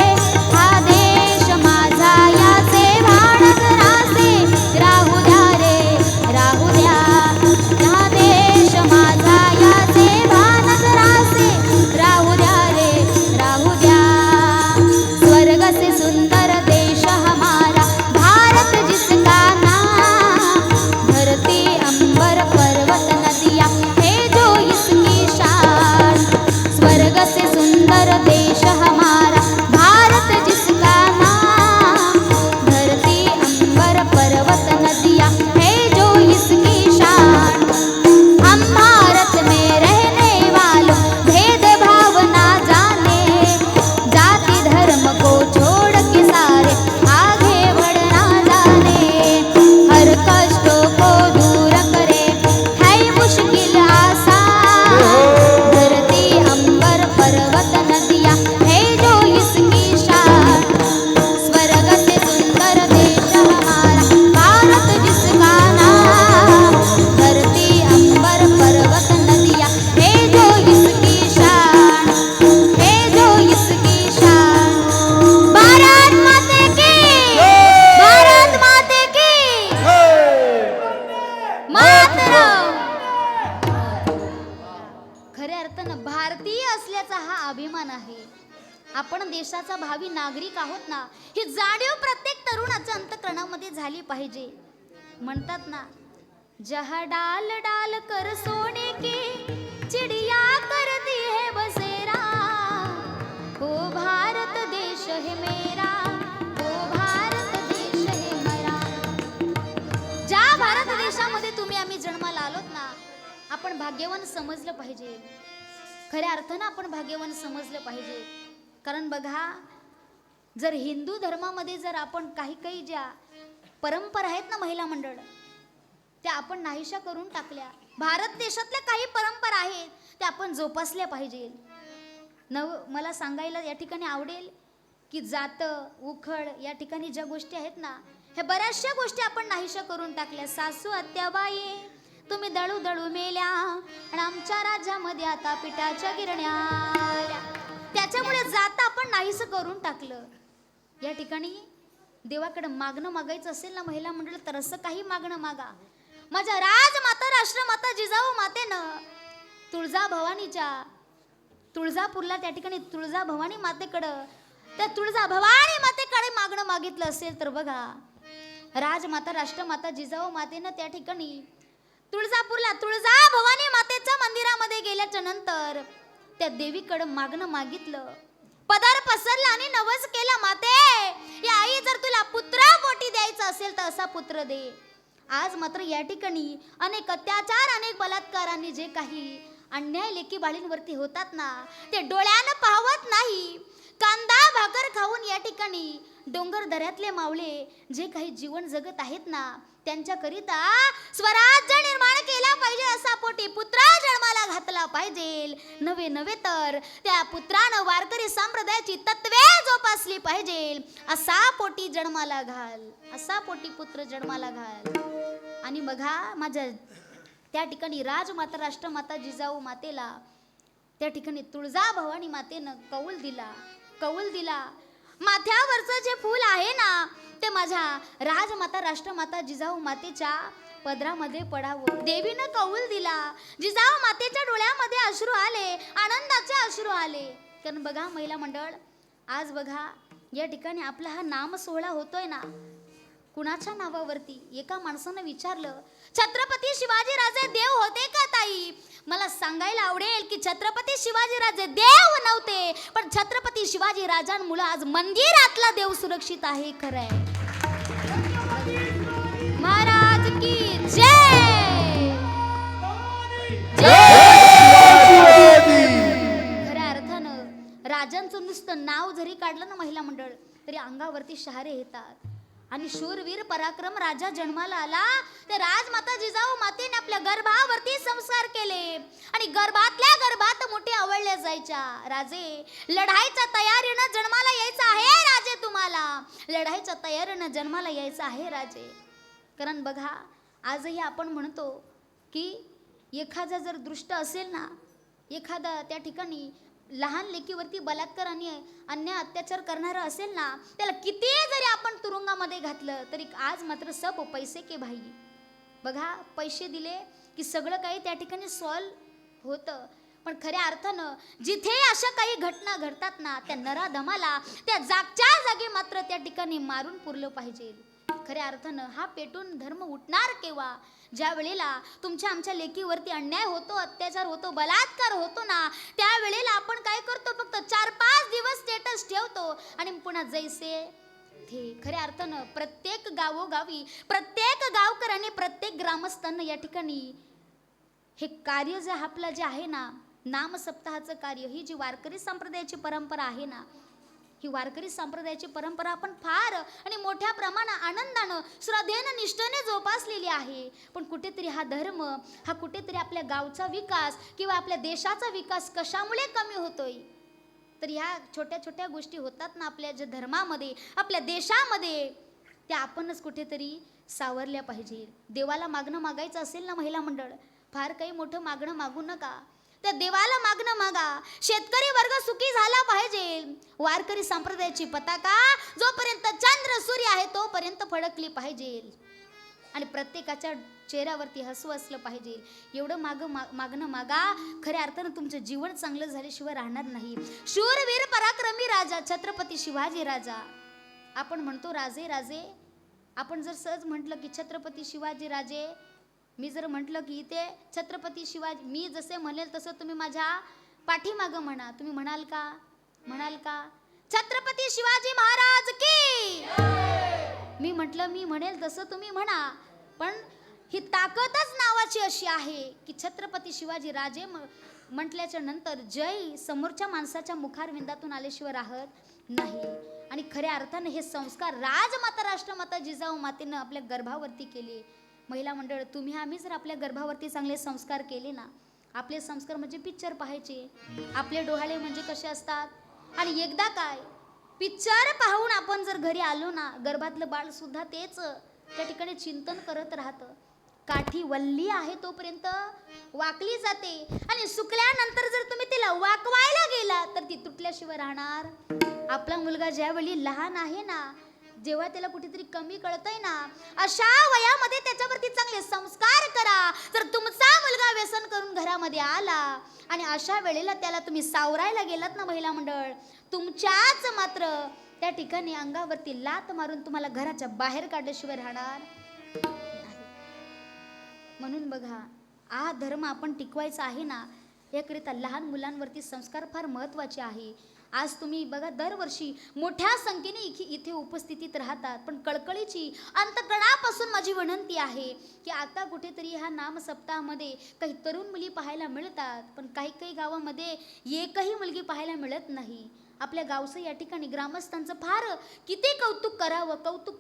हा देश माझा याचे भान जरासे राहू द्या रे राहू द्या. हा देश माझा याचे भान जरासे राहू द्या रे राहू द्या. स्वर्ग से सुंदर देश हमारा भारत जिसका नाम, धरती अंबर पर्वत नदियाँ है जो इसकी शान. स्वर्ग से सुंदर देश हमारा भारत जिसका नाम, धरती अंबर पर्वत नदियाँ है जो इसकी शान. हम भारत में रहने वालों भेदभाव ना जाने, जाति धर्म को छोड़ के सारे आगे बढ़ना जाने. हर कष्टों को दूर करे है मुश्किल आसान, धरती अंबर पर्वत नदियाँ है जो इसकी शान. स्वर्ग से सुंदर देश हमारा भारत जिसका नाम, धरती अंबर पर्वत नदियाँ है जो इसकी शान है जो इसकी शान. भारत माते की भारत माते की मातरम. खऱ्या अर्थानं भारतीय असल्याचा हा अभिमान आहे. आपण देशाचा भावी नागरिक आहोत ना ही जाणीव प्रत्येक तरुणाच्या अंतःकरणामध्ये झाली पाहिजे. म्हणतात ना जहा डाल डाल कर सोने की चिड़िया करती है बसेरा, हो भारत देश है मेरा, हो भारत देश है मेरा. ज्या भारत देशामध्ये तुम्ही आम्ही जन्माला आलोत ना आपण भाग्यवान समजलं पाहिजे. खऱ्या अर्थानं आपण भाग्यवान समजलं पाहिजे. कारण बघा जर हिंदू धर्मामध्ये जर आपण काही काही ज्या परंपरा आहेत ना महिला मंडळ त्या आपण नाहीशा करून टाकल्या. भारत देशातल्या काही परंपरा आहेत त्या आपण जोपासल्या पाहिजे. मला सांगायला या ठिकाणी आवडेल की जात उखळ या ठिकाणी ज्या गोष्टी आहेत ना ह्या बऱ्याचशा गोष्टी आपण नाहीशा करून टाकल्या. सासू आत्याबाई तुम्ही दळू दळू मेल्या आणि आमच्या राज्यामध्ये आता पिठाच्या गिरण्या आल्या. त्याच्यामुळे जात आपण नाहीसं करून टाकलं. या ठिकाणी देवाकडे मागणं मागायचं असेल ना महिला मंडळ तर असं काही मागणं मागा. माझ्या राजमाता राष्ट्रमाता जिजाऊ मातेनं तुळजा भवानीच्या तुळजापूरला त्या ठिकाणी तुळजा भवानी मातेकडं त्या तुळजा भवानी मातेकडे मागणं मागितलं असेल तर बघा राजमाता राष्ट्रमाता जिजाऊ मातेनं त्या ठिकाणी तुळजापूरला तुळजा भवानी मातेच्या मंदिरामध्ये गेल्याच्या नंतर त्या देवीकडे मागणं मागितलं. पदर पसरला आणि नवस केला माते या आई जर तुला पुत्रा पोटी द्यायचा असेल तर असा पुत्र दे. आज मात्र या ठिकाणी अनेक अत्याचार, अनेक बलात्कारांनी जे काही अन्याय लेकी बाळींवरती होतात ना, ते डोळ्यानं पाहत नाही. कांदा भाकर खाऊन या ठिकाणी डोंगर दऱ्यातले मावळे जे काही जीवन जगत आहेत ना, त्यांच्याकरिता स्वराज्य निर्माण केला पाहिजे असा पोटी पुत्र जन्माला घातला पाहिजे. नवे नवे तर त्या पुत्रानं वारकरी संप्रदायाची तत्वे जोपासली पाहिजे. असा पोटी जन्माला घाल, असा पोटी पुत्र जन्माला घाल. आणि बघा माझ्या त्या ठिकाणी राजमाता राष्ट्रमाता जिजाऊ मातेला त्या ठिकाणी तुळजा भवानी मातेनं कौल दिला. माथ्यावरचं जे फूल आहे ना, ते माझ्या राजमाता राष्ट्रमाता जिजाऊ मातेच्या पदरामध्ये पडावं. देवीनं कौल दिला. जिजाऊ मातेच्या डोळ्यामध्ये अश्रू आले, आनंदाचे अश्रू आले. कारण बघा महिला मंडळ, आज बघा या ठिकाणी आपला हा नाम सोहळा होतोय ना, कुणाच्या नावावरती? एका माणसानं विचारलं, छत्रपती शिवाजीराजे देव होते का ताई? मला सांगायला आवडेल की छत्रपती शिवाजीराजे देव नव्हते, पण छत्रपती शिवाजी राजांमुळे आज मंदिरातला देव सुरक्षित आहे. खरंय. महाराज की जय. खऱ्या अर्थानं राजांचं नुसतं नाव जरी काढलं ना महिला मंडळ, तरी अंगावरती शहारे येतात. आणि शूरवीर पराक्रम राजा जन्माला आला, ते राजमाता जिजाऊ मातेने आपल्या गर्भावरती संस्कार केले. आणि गर्भातल्या गर्भात मोठे आवडल्या जायच्या. राजे, लढाईच्या तयारीनं जन्माला यायचं आहे राजे, तुम्हाला लढाईच्या तयारीनं जन्माला यायचं आहे राजे. कारण बघा आजही आपण म्हणतो की एखादा जर दुष्ट असेल ना, एखादा त्या ठिकाणी लहान लेकीवरती बलात्कार आणि अन्याय अत्याचार करणारा असेल ना, त्याला किती जरी आपण तुरुंगामध्ये घातलं तरी आज मात्र सब पैसे के भाई. बघा पैसे दिले की सगळं काही त्या ठिकाणी सॉल्व होतं. पण खऱ्या अर्थानं जिथे अशा काही घटना घडतात ना, त्या नराधमाला त्या जागच्या जागी मात्र त्या ठिकाणी मारून पुरलं पाहिजे. खऱ्या अर्थानं हा पेटून धर्म उठणार केव्हा? ज्या वेळेला तुमच्या आमच्या लेकीवरती अन्याय होतो, अत्याचार होतो, बलात्कार होतो ना, त्यावेळेला आपण काय करतो? फक्त 4-5 दिवस स्टेटस ठेवतो आणि पुन्हा जैसे थे. खऱ्या अर्थानं प्रत्येक गावोगावी, प्रत्येक गावकऱ्यांनी, प्रत्येक ग्रामस्थांना या ठिकाणी हे कार्य जे आपलं जे आहे ना, नाम सप्ताहाचं कार्य, ही जी वारकरी संप्रदायाची परंपरा आहे ना, ही वारकरी संप्रदायाची परंपरा आपण फार आणि मोठ्या प्रमाणात आनंदानं, श्रद्धेनं, निष्ठेने जोपासलेली आहे. पण कुठेतरी हा धर्म, हा कुठेतरी आपल्या गावचा विकास किंवा आपल्या देशाचा विकास कशामुळे कमी होतोय? तर ह्या छोट्या छोट्या गोष्टी होतात ना आपल्या ज्या धर्मामध्ये, आपल्या देशामध्ये, त्या आपणच कुठेतरी सावरल्या पाहिजे. देवाला मागणं मागायचं असेल ना महिला मंडळ, फार काही मोठं मागणं मागू नका. त्या देवाला मागणं मागा. शेतकरी वर्ग सुखी झाला पाहिजे. वारकरी संप्रदायाची पताका जोपर्यंत चंद्र सूर्य आहे तोपर्यंत फडकली पाहिजे. आणि प्रत्येकाच्या चेहऱ्यावरती हसू असलं पाहिजे. एवढं मागणं मागा. खऱ्या अर्थानं तुमचं जीवन चांगलं झाल्याशिवाय राहणार नाही. शूरवीर पराक्रमी राजा छत्रपती शिवाजी राजा. आपण म्हणतो राजे राजे, आपण जर सहज म्हटलं की छत्रपती शिवाजी राजे, मी जर म्हटलं की इथे छत्रपती शिवाजी, मी जसे म्हणेल तसं तुम्ही माझ्या पाठीमागं म्हणा. तुम्ही म्हणाल का? म्हणाल का? छत्रपती शिवाजी महाराज की. मी म्हटलं मी म्हणेल तसं तुम्ही म्हणा. पण ही ताकदच नावाची अशी आहे की छत्रपती शिवाजी राजे म्हटल्याच्या नंतर जय समोरच्या माणसाच्या मुखारविंदातून आल्याशिवाय राहत नाही. आणि खऱ्या अर्थानं हे संस्कार राजमाता राष्ट्रमाता जिजाऊ मातेनं आपल्या गर्भावरती केले. महिला मंडळ, तुम्ही आम्ही जर आपल्या गर्भावरती चांगले संस्कार केले ना, आपले संस्कार म्हणजे पिक्चर पाहायचे, आपले डोहाळे म्हणजे कसे असतात. आणि एकदा काय पिक्चर पाहून आपण जर घरी आलो ना, गर्भातलं बाळ सुद्धा तेच त्या ठिकाणी चिंतन करत राहतं. काठी वल्ली आहे तोपर्यंत वाकली जाते आणि सुकल्यानंतर जर तुम्ही तिला वाकवायला गेला तर ती तुटल्याशिवाय राहणार. आपला मुलगा ज्यावेळी लहान आहे ना, जेव्हा त्याला कुठेतरी कमी कळतंय ना, अशा वयामध्ये त्याच्यावरती चांगले संस्कार करा. जर तुमचा मुलगा व्यसन करून घरामध्ये आला आणि अशा वेळेला त्याला तुम्ही सावरायला गेलात ना महिला मंडळ, तुमच्याच मात्र त्या ठिकाणी अंगावरती लात मारून तुम्हाला घराच्या बाहेर काढल्याशिवाय राहणार नाही. म्हणून बघा, हा धर्म आपण टिकवायचा आहे ना, याकरिता लहान मुलांवरती संस्कार फार महत्त्वाचे आहे. आज तुम्ही बघा दरवर्षी मोठ्या संख्येने इथे उपस्थितीत राहतात, पण कळकळीची अंतकणापासून माझी विनंती आहे की आता कुठेतरी ह्या नाम सप्ताहामध्ये काही तरुण मुली पाहायला मिळतात, पण काही काही गावामध्ये एकही मुलगी पाहायला मिळत नाही. आपल्या गावचं या ठिकाणी ग्रामस्थांचं फार किती कौतुक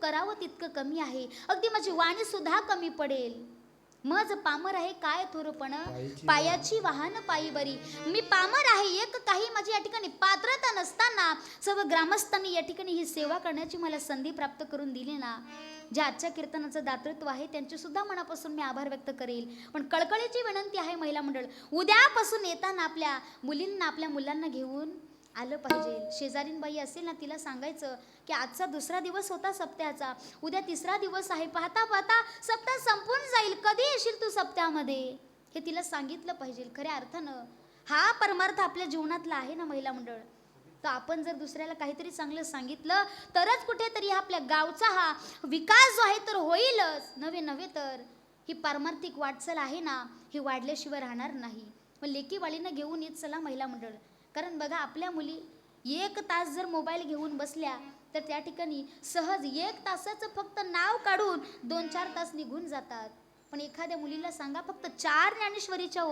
करावं तितकं कमी आहे. अगदी माझी वाणी सुद्धा कमी पडेल. मज पामर आहे काय थोरपण, पायाची वाहन पायी बरी. मी पामर आहे, एक काही माझी या ठिकाणी पात्रता नसताना सर्व ग्रामस्थांनी या ठिकाणी ही सेवा करण्याची मला संधी प्राप्त करून दिली ना, ज्या आजच्या कीर्तनाचं दातृत्व आहे त्यांचे सुद्धा मनापासून मी आभार व्यक्त करेल. पण कळकळीची विनंती आहे महिला मंडळ, उद्यापासून येताना आपल्या मुलींना आपल्या मुलांना घेऊन आलं पाहिजे. शेजारीन बाई असेल ना, तिला सांगायचं की आजचा दुसरा दिवस होता सप्त्याचा, उद्या तिसरा दिवस आहे, पाहता पाहता सप्ताह संपून जाईल, कधी येशील तू सप्त्यामध्ये, हे तिला सांगितलं पाहिजे. खऱ्या अर्थानं हा परमार्थ आपल्या जीवनातला आहे ना महिला मंडळ. तर आपण जर दुसऱ्याला काहीतरी चांगलं सांगितलं तरच कुठेतरी आपल्या गावचा हा विकास जो आहे तर होईलच, नव्हे तर ही पारमार्थिक वाटचाल आहे ना, ही वाढल्याशिवाय राहणार नाही. मग लेकी वाळीनं घेऊन येत चला महिला मंडळ. कारण बघा आपल्या मुली 1 तास जर मोबाईल घेऊन बसल्या तर त्या ठिकाणी सहज 1 तासाचं फक्त नाव काढून 2-4 तास निघून जातात. पण एखाद्या मुलीला सांगा फक्त 4 ज्ञानेश्वरीच्या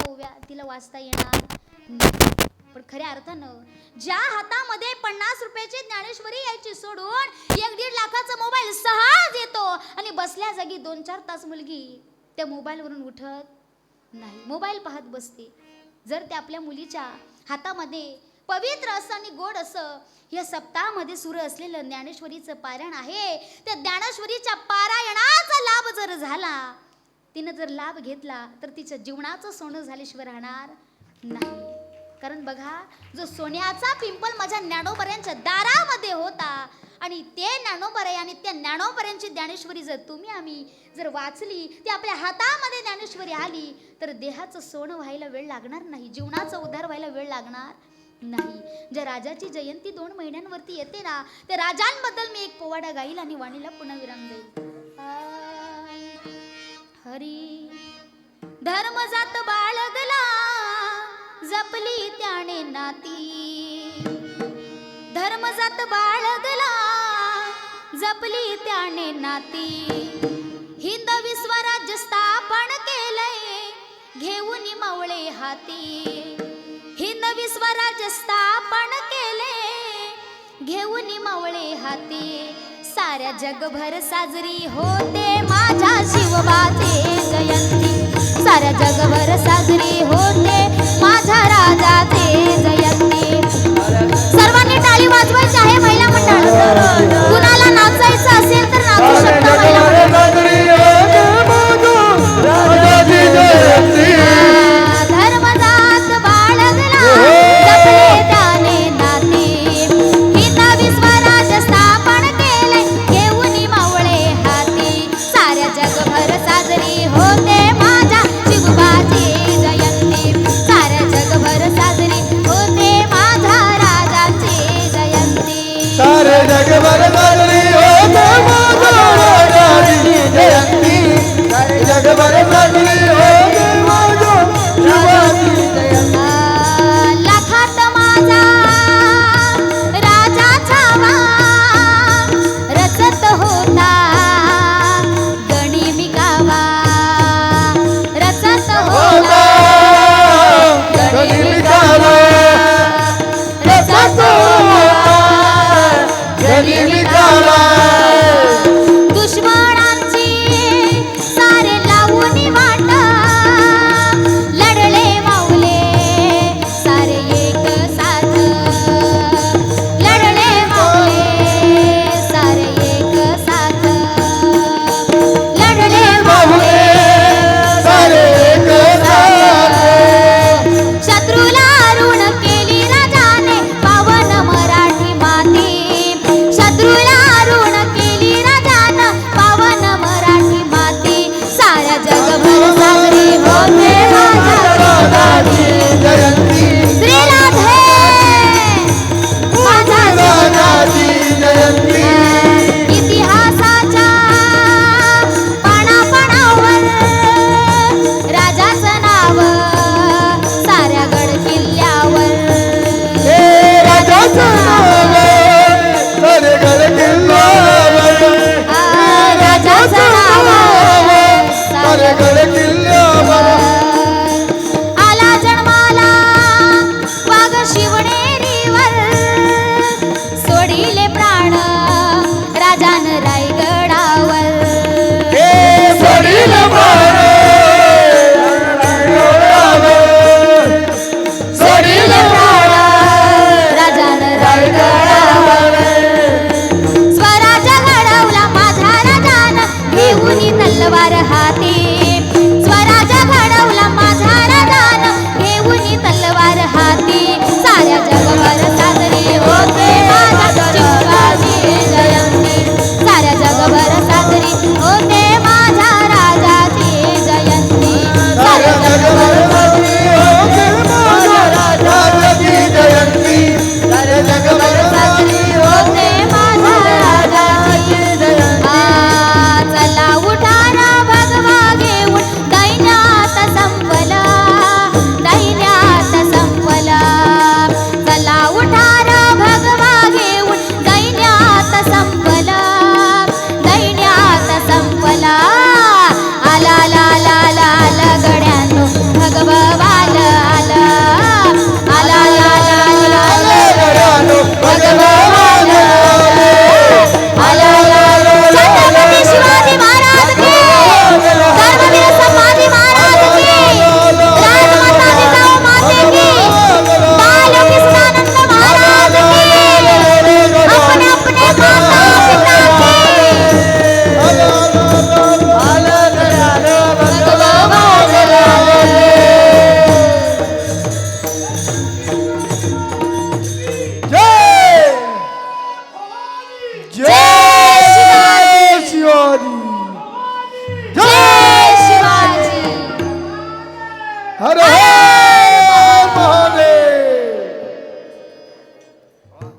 ओव्या तिला वाचता येणार नाही. पण खऱ्या अर्थानं ज्या हातामध्ये 50 रुपयाची ज्ञानेश्वरी यायची सोडून 1-1.5 लाखाचा मोबाईल सहज येतो आणि बसल्या जागी 2-4 तास मुलगी त्या मोबाईलवरून उठत नाही, मोबाईल पाहत बसते. जर त्या आपल्या मुलीच्या हातामध्ये पवित्र असं आणि गोड असं या सप्ताहामध्ये सुरू असलेलं ज्ञानेश्वरीचं पारायण आहे, त्या ज्ञानेश्वरीच्या पारायणाचा लाभ जर झाला, तिनं जर लाभ घेतला तर तिच्या जीवनाचं सोनं झाल्याशिवाय राहणार नाही. कारण बघा, जो सोन्याचा पिंपल माझ्या ज्ञानोबऱ्यांच्या दारामध्ये होता आणि ते ज्ञानोबरे आणि त्या ज्ञानोबऱ्यांची ज्ञानेश्वरी जर तुम्ही आम्ही जर वाचली, ती आपल्या हातामध्ये ज्ञानेश्वरी आली तर देहाचं सोनं व्हायला वेळ लागणार नाही, जीवनाचा उद्धार व्हायला वेळ लागणार नाही. ज्या राजाची जयंती 2 महिन्यांवरती येते ना, त्या राजांबद्दल मी एक पोवाडा गाईल आणि वाणीला पुन्हा विराम देईल. हरी धर्म जात बाळगला, जपली त्याने नाती. धर्म जात बाळगला, जपली त्याने नाती. हिंदवी स्वराज्य स्थापन केलंय, घेऊन मावळे हाती. हिंदवी स्वराज्य स्थापन केले, घेऊन मावळे हाती. साऱ्या जगभर साजरी होते माझ्या शिवबाचे जयंती. साऱ्या जगभर साजरी होते माझ्या राजाचे जयंती. सर्वांनी टाळी वाजवायची आहे महिला मंडळ. कुणाला नाचायचं असेल तर नाचू शकता महिला मंडळ. धर्मजात बाळगला, जपले त्याने नाती. हिंदवी स्वराज्य स्थापन केले, घेऊन मावळे हाती. साऱ्या जगभर साजरी होते माझ्या शिवबाची जयंती. साऱ्या जगभर साजरी होते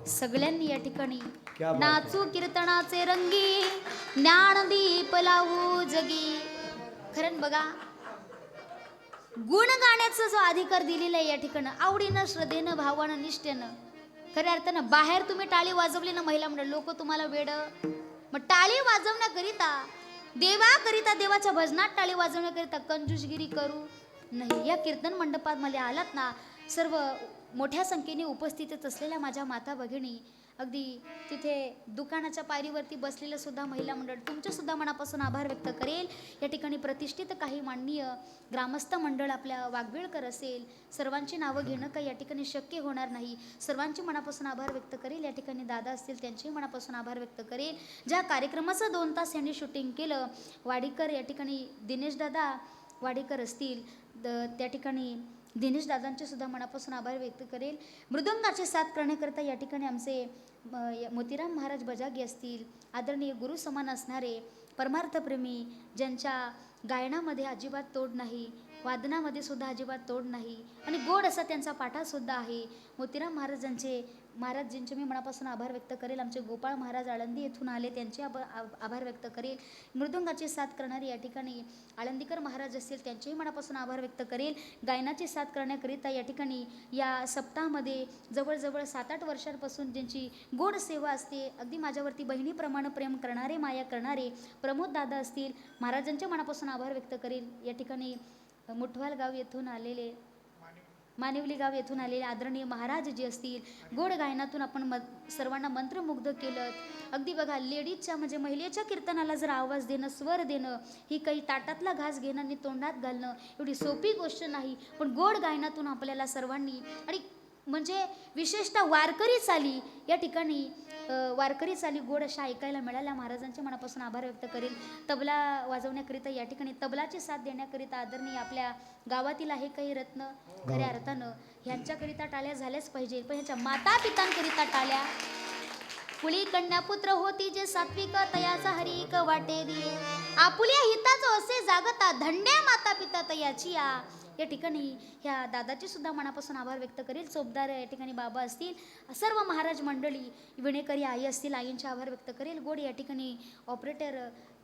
सगळ्यांनी या ठिकाणी क्या बात नाचू कीर्तनाचे रंगी, ज्ञानदीप लावू जगी. खरं बघा, गुण गाण्याचा जो अधिकार दिलेला आहे या ठिकाणी, आवडीनं, श्रद्धेनं, भावानं, निष्ठेनं, खऱ्या अर्थानं बाहेर तुम्ही टाळी वाजवली ना महिला मंडळ, लोक तुम्हाला वेड. मग टाळी वाजवण्याकरिता, देवाकरिता, देवाच्या भजनात टाळी वाजवण्याकरिता कंजूसगिरी करू नाही. या कीर्तन मंडपात मध्ये आलात ना, सर्व मोठ्या संख्येने उपस्थित असलेल्या माझ्या माता भगिनी, अगदी तिथे दुकानाच्या पायरीवरती बसलेलं सुद्धा महिला मंडळ, तुमच्या सुद्धा मनापासून आभार व्यक्त करेल. या ठिकाणी प्रतिष्ठित काही माननीय ग्रामस्थ मंडळ आपल्या वाघवेळकर असेल, सर्वांची नावं घेणं काही या ठिकाणी शक्य होणार नाही. सर्वांची मनापासून आभार व्यक्त करेल. या ठिकाणी दादा असतील त्यांचेही मनापासून आभार व्यक्त करेल. ज्या कार्यक्रमाचं 2 तास यांनी शूटिंग केलं, वाडीकर या ठिकाणी दिनेश दादा वाडीकर असतील, त्या ठिकाणी दिनेश दादांचे सुद्धा मनापासून आभार व्यक्त करेल. मृदंगाचे साथ करण्याकरता या ठिकाणी आमचे मोतीराम महाराज बजागी असतील, आदरणीय गुरु समान असणारे परमार्थप्रेमी, ज्यांच्या गायनामध्ये अजिबात तोड नाही, वादनामध्ये सुद्धा अजिबात तोड नाही आणि गोड असा त्यांचा पाठा सुद्धा आहे. मोतीराम महाराजांचे मी मनापासून आभार व्यक्त करेल. आमचे गोपाळ महाराज आळंदी येथून आले, त्यांचे आभार व्यक्त करेल. मृदंगाची साथ करणारे या ठिकाणी आळंदीकर महाराज असतील, त्यांचेही मनापासून आभार व्यक्त करेल. गायनाची साथ करण्याकरिता या ठिकाणी या सप्ताहामध्ये जवळजवळ 7-8 वर्षांपासून ज्यांची गोड सेवा असते, अगदी माझ्यावरती बहिणीप्रमाणे प्रेम करणारे, माया करणारे प्रमोद दादा असतील, महाराजांच्या मनापासून आभार व्यक्त करेल. या ठिकाणी मुठवाल गाव येथून आलेले, मानिवली गाव येथून आलेले आदरणीय महाराज जी असतील, गोड गायनातून आपण सर्वांना मंत्रमुग्ध केलं. अगदी बघा, लेडीजच्या म्हणजे महिलेच्या कीर्तनाला जर आवाज देणं, स्वर देणं, ही काही ताटातला घास घेणं आणि तोंडात घालणं एवढी सोपी गोष्ट नाही. पण गोड गायनातून आपल्याला सर्वांनी, आणि म्हणजे विशेषतः वारकरी चाली या ठिकाणी, वारकरी चाली गोड अशा ऐकायला मिळाल्या. महाराजांच्या मनापासून आभार व्यक्त करेल. तबला वाजवण्याकरिता या ठिकाणी, तबलाची साथ देण्याकरिता आदरणीय आपल्या गावातील आहे काही रत्न, खऱ्या अर्थानं ह्यांच्याकरिता टाळ्या झाल्याच पाहिजे. पण ह्यांच्या माता पितांकरिता टाळ्या. कुळी कन्या पुत्र होती जे सात्विक, तयाचा हरिक वाटे दिये, आपुल्या हिताचं असे जागता, धन्य माता पिता तयाची या ठिकाणी ह्या दादाचे सुद्धा मनापासून आभार व्यक्त करेल. चोपदार या ठिकाणी बाबा असतील, सर्व महाराज मंडळी, विणेकरी आई असतील, आईंचे आभार व्यक्त करेल. गोड या ठिकाणी ऑपरेटर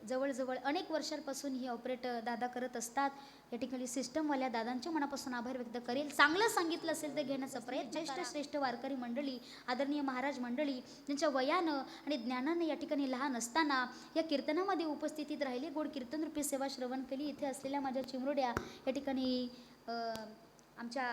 जवळजवळ अनेक वर्षांपासून ही ऑपरेटर दादा करत असतात. या ठिकाणी सिस्टमवाल्या दादांच्या मनापासून आभार व्यक्त करेल. चांगलं सांगितलं असेल तर घेण्याचा प्रयत्न. श्रेष्ठ वारकरी मंडळी, आदरणीय महाराज मंडळी, ज्यांच्या वयानं आणि ज्ञानानं या ठिकाणी लहान असताना या कीर्तनामध्ये उपस्थितीत राहिले, गोड कीर्तनरूपी सेवा श्रवण केली. इथे असलेल्या माझ्या चिमरोड्या या ठिकाणी आमच्या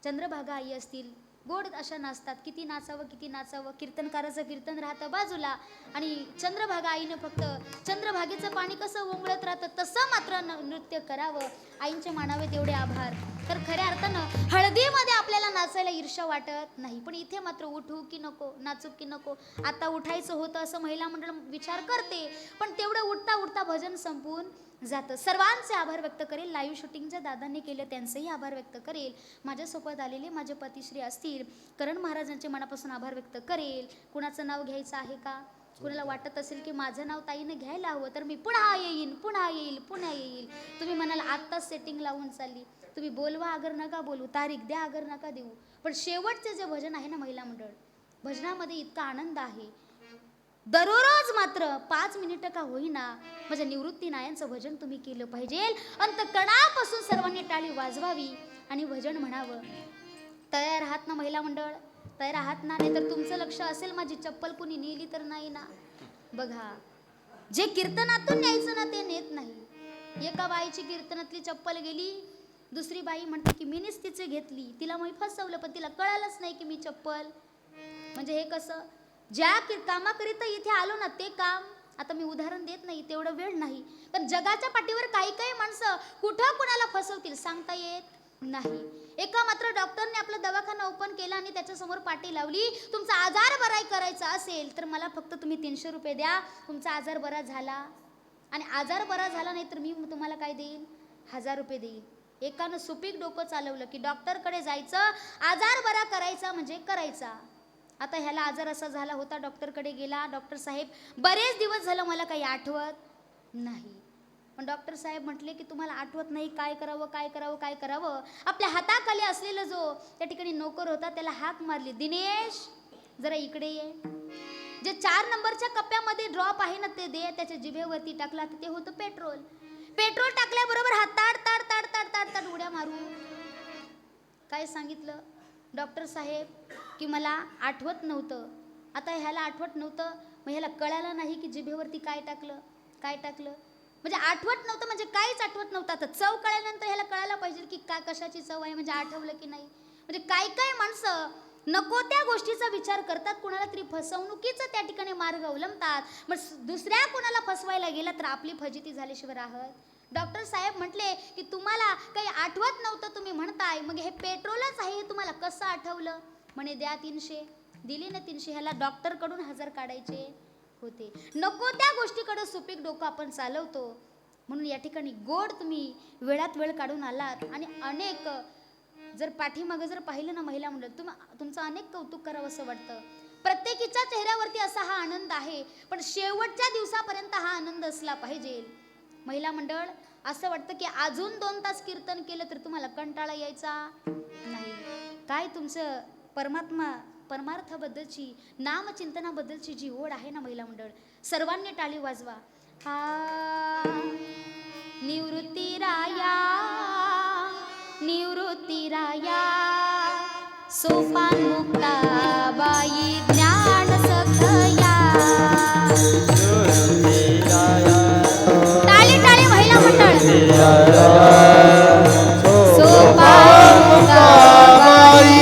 चंद्रभागा आई असतील, गोड अशा नाचतात. किती नाचावं, कीर्तनकाराचं कीर्तन राहतं बाजूला आणि चंद्रभागा आईनं फक्त चंद्रभागेचं पाणी कसं ओंगळत राहतं तसं मात्र नृत्य करावं. आईंचे मानावे तेवढे आभार. तर खऱ्या अर्थानं हळदीमध्ये आपल्याला नाचायला ईर्ष्या वाटत नाही, पण इथे मात्र उठू की नको, नाचू की नको, आता उठायचं होतं असं महिला मंडळ विचार करते, पण तेवढं उठता उठता भजन संपून जातं. सर्वांचे आभार व्यक्त करेल. लाईव्ह शूटिंग ज्या दादांनी केलं त्यांचेही आभार व्यक्त करेल. माझ्यासोबत आलेले माझे पतिश्री असतील, करण महाराजांचे मनापासून आभार व्यक्त करेल. कुणाचं नाव घ्यायचं आहे का? कुणाला वाटत असेल की माझं नाव ताईनं घ्यायला हवं तर मी पुन्हा येईल. तुम्ही म्हणाल आत्ताच सेटिंग लावून चालली, तुम्ही बोलवा अगर नका बोलू, तारीख द्या अगर नका देऊ, पण शेवटचे जे भजन आहे ना महिला मंडळ, भजनामध्ये इतका आनंद आहे. दररोज मात्र 5 मिनिटं का होईना माझ्या निवृत्ती नायांचं भजन तुम्ही केलं पाहिजे. अंतकणापासून सर्वांनी टाळी वाजवावी आणि भजन म्हणावं. तयार आहात ना महिला मंडळ? तयार आहात ना? नाही तर तुमचं लक्ष असेल माझी चप्पल कुणी नेली तर नाही ना. बघा, जे कीर्तनातून न्यायचं ना ते नेत नाही. एका बाईची कीर्तनातली चप्पल गेली, दुसरी बाई म्हणते की मीनीच तिचे घेतली, तिला मी फसवलं, पण तिला कळालंच नाही की मी चप्पल. म्हणजे हे कसं? ज्या कामाकरिता इथे आलो ना ते काम, आता मी उदाहरण देत नाही, तेवढं वेळ नाही, पण जगाच्या पाठीवर काही काही माणसं कुठं कुणाला फसवतील सांगता येत नाही. एका मात्र डॉक्टरने आपला दवाखाना ओपन केला आणि त्याच्यासमोर पाटी लावली, तुमचा आजार बरा करायचा असेल तर मला फक्त तुम्ही 300 रुपये द्या, तुमचा आजार बरा झाला. आणि आजार बरा झाला नाही तर मी तुम्हाला काय देईन? 1000 रुपये देईन. एकानं सुपीक डोकं चालवलं की डॉक्टरकडे जायचं, आजार बरा करायचा म्हणजे करायचा. आता ह्याला आजार असा झाला होता, डॉक्टरकडे गेला, डॉक्टर साहेब बरेच दिवस झालं मला काही आठवत नाही. पण डॉक्टर साहेब म्हटले की तुम्हाला आठवत नाही, काय करावं. आपल्या हाताखाली असलेलं जो त्या ठिकाणी नोकर होता त्याला हाक मारली, दिनेश जरा इकडे ये. जे 4 नंबरच्या कप्प्यामध्ये ड्रॉप आहे ना ते दे. त्याच्या जिभेवरती टाकला तर ते होतं पेट्रोल. पेट्रोल टाकल्याबरोबर हात ताड ताड ताड ताड ताड ताड उड्या मारू. काय सांगितलं डॉक्टर साहेब की मला आठवत नव्हतं. आता ह्याला आठवत नव्हतं, मग ह्याला कळालं नाही की जिभेवरती काय टाकलं. म्हणजे आठवत नव्हतं म्हणजे काहीच आठवत नव्हतं. आता चव कळल्यानंतर ह्याला कळायला पाहिजे की काय कशाची चव आहे, म्हणजे आठवलं की नाही. म्हणजे काय माणसं नको त्या गोष्टीचा विचार करतात, कुणाला तरी फसवणुकीचा त्या ठिकाणी मार्ग अवलंबतात. मग दुसऱ्या कुणाला फसवायला गेला तर आपली फजिती झाल्याशिवाय राहत. डॉक्टर साहेब म्हटले की तुम्हाला काही आठवत नव्हतं तुम्ही म्हणताय, मग हे पेट्रोलच आहे हे तुम्हाला कसं आठवलं. म्हणे द्या 300. दिली ना 300. ह्याला डॉक्टरकडून 1000 काढायचे होते. नको त्या गोष्टीकडे सुपीक डोकं आपण चालवतो. म्हणून या ठिकाणी गोड तुम्ही वेळात वेळ काढून आलात आणि अनेक जर पाठीमागं जर पाहिलं ना महिला मंडळ तुमचं अनेक कौतुक करावं असं वाटतं. प्रत्येकीच्या चेहऱ्यावरती असा हा आनंद आहे, पण शेवटच्या दिवसापर्यंत हा आनंद असला पाहिजे. महिला मंडळ असं वाटतं की अजून 2 तास कीर्तन केलं तर तुम्हाला कंटाळा यायचा नाही. काय तुमचं परमार्थाबद्दलची नामचिंतनाबद्दलची जी ओढ आहे ना महिला मंडळ, सर्वांनी टाळी वाजवा. निवृत्ती राया सोपान मुक्ताबाई ज्ञान सखया. टाळी टाळी महिला मंडळ. सोपान मुक्ताबाई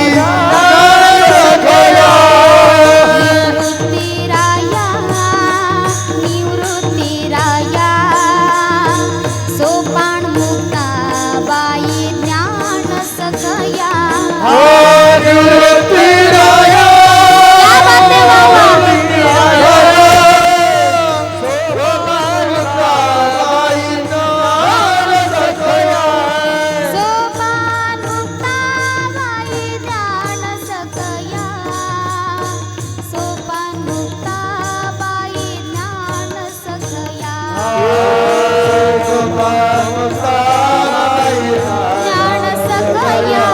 निवृत्ती राया सोपान मुक्ताबाई ज्ञान सखया. क्या बात है बाबा. सोपान मुक्ताबाई ज्ञान सखया. सोपान मुक्ताबाई ज्ञान सखया. ज्ञान सखया.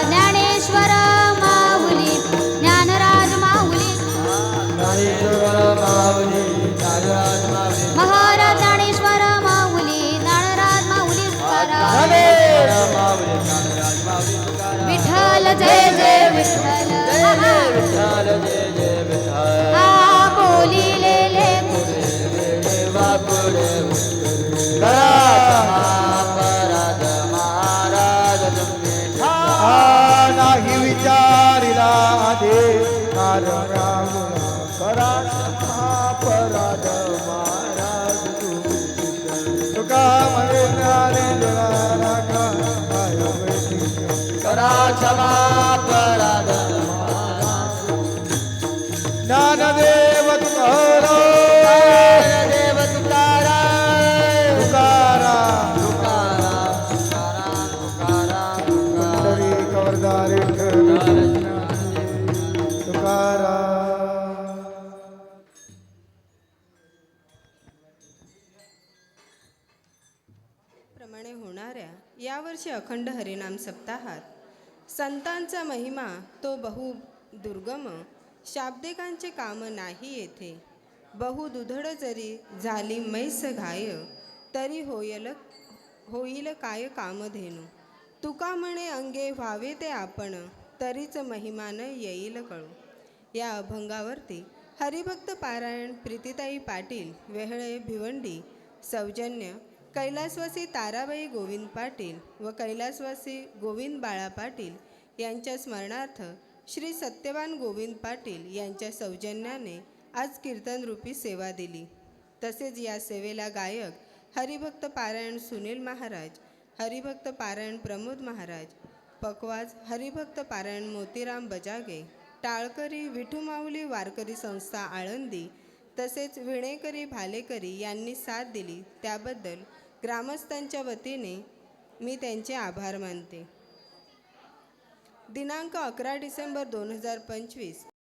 ज्ञानेश्वर माऊली ज्ञानराज माऊली महाराज ज्ञानेश्वर माऊली ज्ञानराज माऊली विठ्ठल जय जय विठ्ठल. बोलिलेले नाही विचारिला दे राम करा अपराध महाराज तुका म्हणे करा क्षमा अपराध ज्ञानदेव तुकारा देव तुकारा तरी कवरदारी तुकारा. प्रमाणे होणाऱ्या यावर्षी अखंड हरिनाम सप्ताहात संतांचा महिमा तो बहु दुर्गम, शाब्दिकांचे काम नाही येथे. बहु दुधड जरी झाली मैस घाय, तरी होईल काय कामधेनू. तुका म्हणे अंगे व्हावे ते आपण, तरीच महिमान येईल कळू. या अभंगावरती हरिभक्त पारायण प्रीतिताई पाटील वेहळे भिवंडी सौजन्य कैलासवासी ताराबाई गोविंद पाटील व कैलासवासी गोविंद बाळा पाटील यांच्या स्मरणार्थ श्री सत्यवान गोविंद पाटील यांच्या सौजन्याने आज कीर्तनरूपी सेवा दिली. तसेच या सेवेला गायक हरिभक्त पारायण सुनील महाराज, हरिभक्त पारायण प्रमोद महाराज, पकवाज हरिभक्त पारायण मोतीराम बजागे, टाळकरी विठू माऊली वारकरी संस्था आळंदी तसेच विणेकरी भालेकरी यांनी साथ दिली त्याबद्दल ग्रामस्थांच्या वतीने मी त्यांचे आभार मानते. दिनांक 11 डिसेंबर 2025